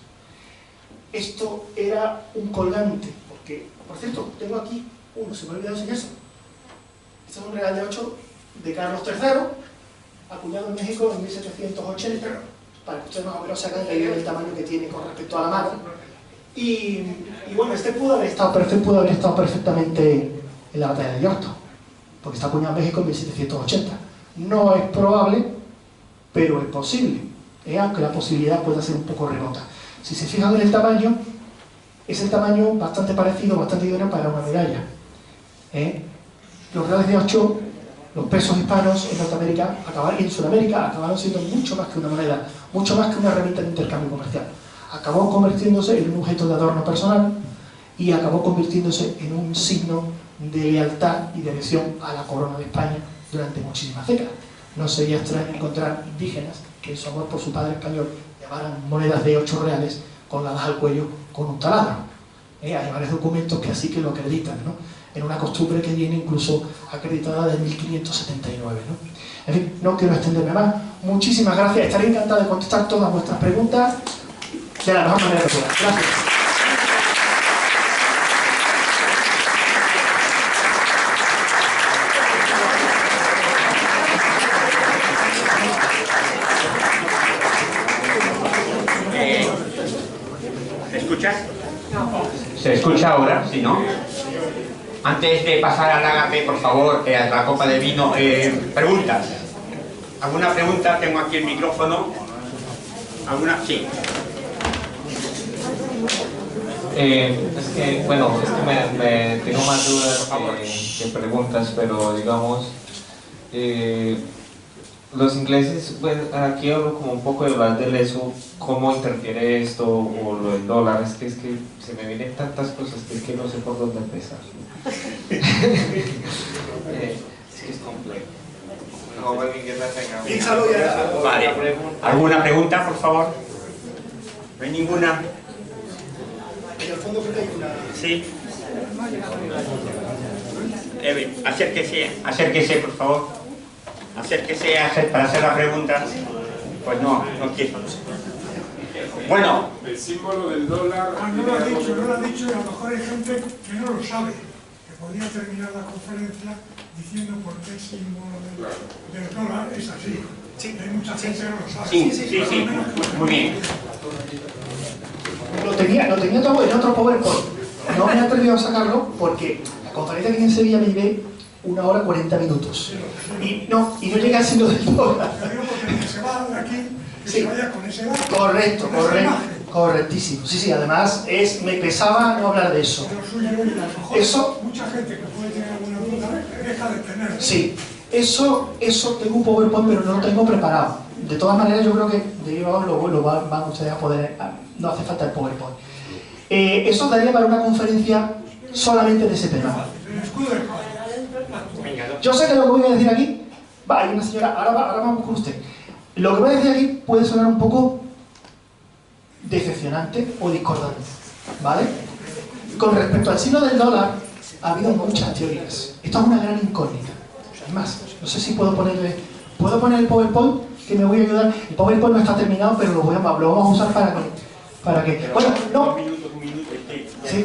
Esto era un colgante, porque, por cierto, tengo aquí uno, se me ha olvidado enseñárselo. Este es un real de 8 de Carlos III, acuñado en México en 1780, para que ustedes más o menos se hagan la idea del tamaño que tiene con respecto a la mano. Y bueno, este pudo haber estado perfectamente en la batalla de Yorktown, porque está acuñado en México en 1780. No es probable, pero es posible, aunque la posibilidad pueda ser un poco remota. Si se fijan en el tamaño, es el tamaño bastante parecido, bastante idóneo para una medalla. Los reales de 8, los pesos hispanos en Norteamérica y en Sudamérica acabaron siendo mucho más que una moneda, mucho más que una herramienta de intercambio comercial. Acabó convirtiéndose en un objeto de adorno personal y acabó convirtiéndose en un signo de lealtad y de adhesión a la corona de España durante muchísimas décadas. No sería extraño encontrar indígenas que en su amor por su padre español llamaran monedas de 8 reales colgadas al cuello con un taladro. Hay varios documentos que así que lo acreditan, ¿no? En una costumbre que viene incluso acreditada de 1579, ¿no? En fin, no quiero extenderme más. Muchísimas gracias. Estaré encantado de contestar todas vuestras preguntas de la mejor manera que pueda. Gracias. ¿Se escucha? ¿Se escucha ahora? ¿Sí, no? Antes de pasar al ágape, por favor, a la copa de vino, preguntas. ¿Alguna pregunta? Tengo aquí el micrófono. ¿Alguna? Sí. Es que me tengo más dudas que preguntas, pero digamos, los ingleses, pues aquí hablo como un poco de hablar del eso, cómo interfiere esto o lo del dólar, es que se me vienen tantas cosas que no sé por dónde empezar. Es que es complejo. No, bueno, Vale. ¿Alguna pregunta, por favor? ¿No hay ninguna? En el fondo creo que hay una... Sí. Acérquese, por favor. Acérquese para hacer la pregunta. Pues no quiero. Bueno. El símbolo del dólar... no lo has dicho, y a lo mejor hay gente que no lo sabe, que podría terminar la conferencia diciendo por qué el símbolo del dólar es así. Sí. Hay mucha gente que no lo sabe. Sí. Muy bien. Lo tenía todo en otro PowerPoint. No me he atrevido a sacarlo porque la conferencia que en Sevilla me llevé 1 hora 40 minutos. Y no llegué al siglo del dólar. Se va de aquí, que sí. se vaya con ese dato. Correcto. Correctísimo. Sí, además me pesaba no hablar de eso. Eso... Mucha gente que puede tener alguna duda deja de tener. Sí. Eso tengo un PowerPoint, pero no lo tengo preparado. De todas maneras, yo creo que de ahí lo van ustedes a poder... No hace falta el PowerPoint. Eso daría para una conferencia solamente de ese tema. Yo sé que lo que voy a decir aquí... hay una señora... Ahora vamos con usted. Lo que voy a decir aquí puede sonar un poco decepcionante o discordante, ¿vale? Con respecto al signo del dólar, ha habido muchas teorías. Esto es una gran incógnita. Es más, no sé si puedo ponerle... ¿Puedo poner el PowerPoint? Que me voy a ayudar. El PowerPoint no está terminado, pero lo vamos a usar para que... Bueno, no... Sí.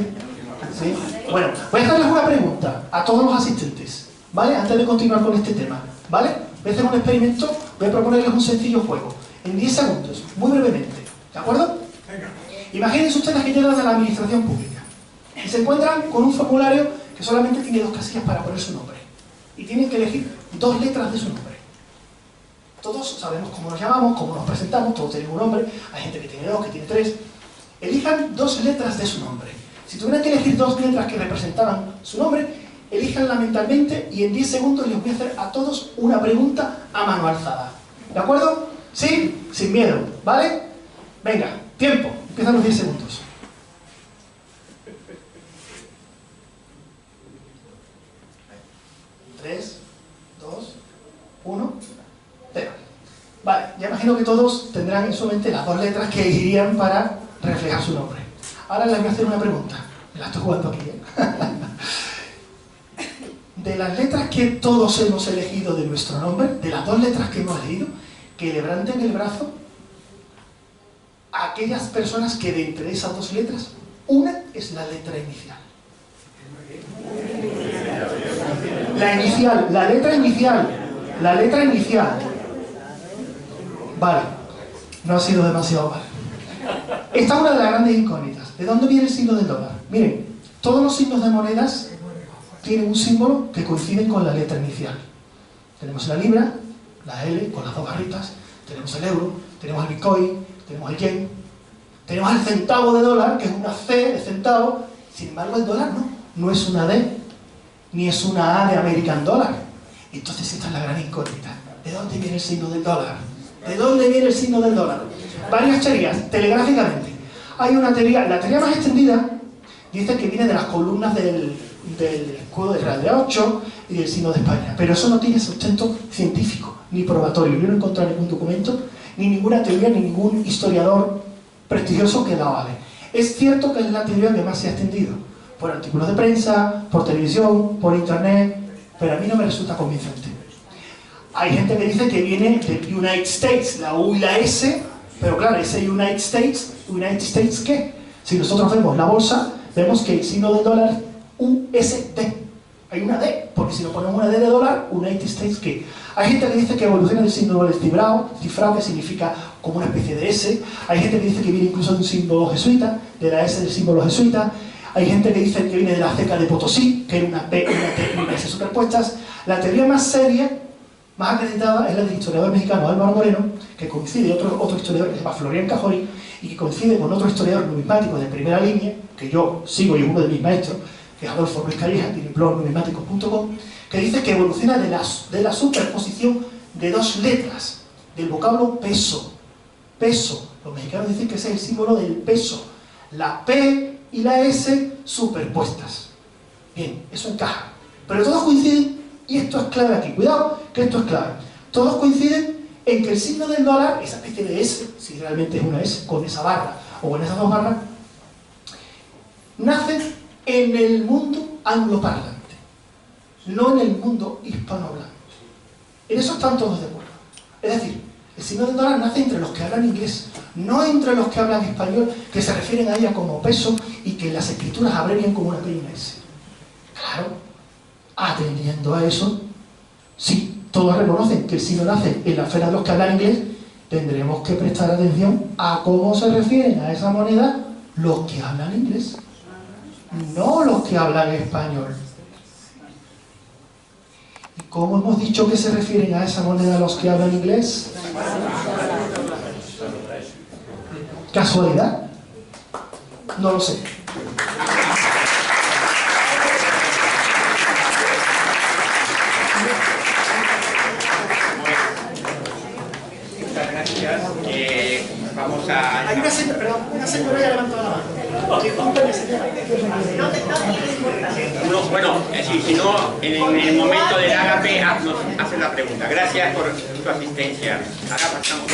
Bueno, voy a hacerles una pregunta a todos los asistentes, ¿vale? Antes de continuar con este tema, ¿vale? Voy a hacer un experimento, voy a proponerles un sencillo juego. En 10 segundos, muy brevemente, ¿de acuerdo? Imagínense ustedes que llegan a la administración pública y se encuentran con un formulario que solamente tiene 2 casillas para poner su nombre. Y tienen que elegir 2 letras de su nombre. Todos sabemos cómo nos llamamos, cómo nos presentamos, todos tenemos un nombre, hay gente que tiene 2, que tiene 3. Elijan 2 letras de su nombre. Si tuvieran que elegir 2 letras que representaban su nombre, elíjanla mentalmente y en 10 segundos les voy a hacer a todos una pregunta a mano alzada. ¿De acuerdo? ¿Sí? Sin miedo, ¿vale? Venga, tiempo. Empiezan los 10 segundos. 3, Ya imagino que todos tendrán en su mente las dos letras que irían para reflejar su nombre. Ahora les voy a hacer una pregunta. Me la estoy jugando aquí, ¿eh? De las letras que todos hemos elegido de nuestro nombre, de las dos letras que hemos elegido, que levanten el brazo a aquellas personas que de entre esas dos letras, una es la letra inicial. La inicial, la letra inicial, la letra inicial. Vale, no ha sido demasiado mal. Esta es una de las grandes incógnitas. ¿De dónde viene el signo del dólar? Miren, todos los signos de monedas tienen un símbolo que coincide con la letra inicial. Tenemos la libra, la L con las dos barritas, tenemos el euro, tenemos el bitcoin, tenemos el yen, tenemos el centavo de dólar, que es una C de centavo. Sin embargo, el dólar no es una D, ni es una A de American Dollar. Entonces esta es la gran incógnita. ¿De dónde viene el signo del dólar? ¿De dónde viene el signo del dólar? Varias teorías, telegráficamente. Hay una teoría, la teoría más extendida, dice que viene de las columnas del escudo de Real de 8 y del signo de España. Pero eso no tiene sustento científico, ni probatorio. Yo no he encontrado ningún documento, ni ninguna teoría, ni ningún historiador prestigioso que la avale. Es cierto que es la teoría que más se ha extendido, por artículos de prensa, por televisión, por internet, pero a mí no me resulta convincente. Hay gente que dice que viene del United States, la U y la S, pero claro, ese United States, ¿qué? Si nosotros vemos la bolsa, vemos que el signo del dólar es USD. Hay una D, porque si no ponemos una D de dólar, United States, ¿qué? Hay gente que dice que evoluciona del símbolo del cifrado, que significa como una especie de S. Hay gente que dice que viene incluso de un símbolo jesuita, de la S del símbolo jesuita. Hay gente que dice que viene de la ceca de Potosí, que era una P, una T y una S superpuestas. La teoría más seria, más acreditada, es la del historiador mexicano Álvaro Moreno, que coincide, otro historiador que se llama Florian Cajori, y que coincide con otro historiador numismático de primera línea, que yo sigo y es uno de mis maestros, que es Adolfo Ruiz Calleja, tiene el blog numismáticos.com, que dice que evoluciona de la superposición de dos letras, del vocablo peso. Peso. Los mexicanos dicen que ese es el símbolo del peso. La P y la S superpuestas. Bien, eso encaja. Pero todos coinciden, y esto es clave aquí, cuidado, que esto es clave. Todos coinciden en que el signo del dólar, esa especie de S, si realmente es una S, con esa barra o con esas dos barras, nace en el mundo angloparlante, no en el mundo hispanohablante. En eso están todos de acuerdo. Es decir, el signo del dólar nace entre los que hablan inglés, no entre los que hablan español, que se refieren a ella como peso y que en las escrituras abrevian como una P y una S. Claro, atendiendo a eso, si todos reconocen que el signo nace en la esfera de los que hablan inglés, tendremos que prestar atención a cómo se refieren a esa moneda los que hablan inglés, no los que hablan español. ¿Y cómo hemos dicho que se refieren a esa moneda los que hablan inglés? ¿Casualidad? No lo sé. Muchas gracias. Vamos a... Hay una señora, perdón, una señora ya levantó la mano. Discúlpeme, señora. No, bueno, si no, en el momento del ágape nos hacen la pregunta. Gracias por tu asistencia. Ahora pasamos.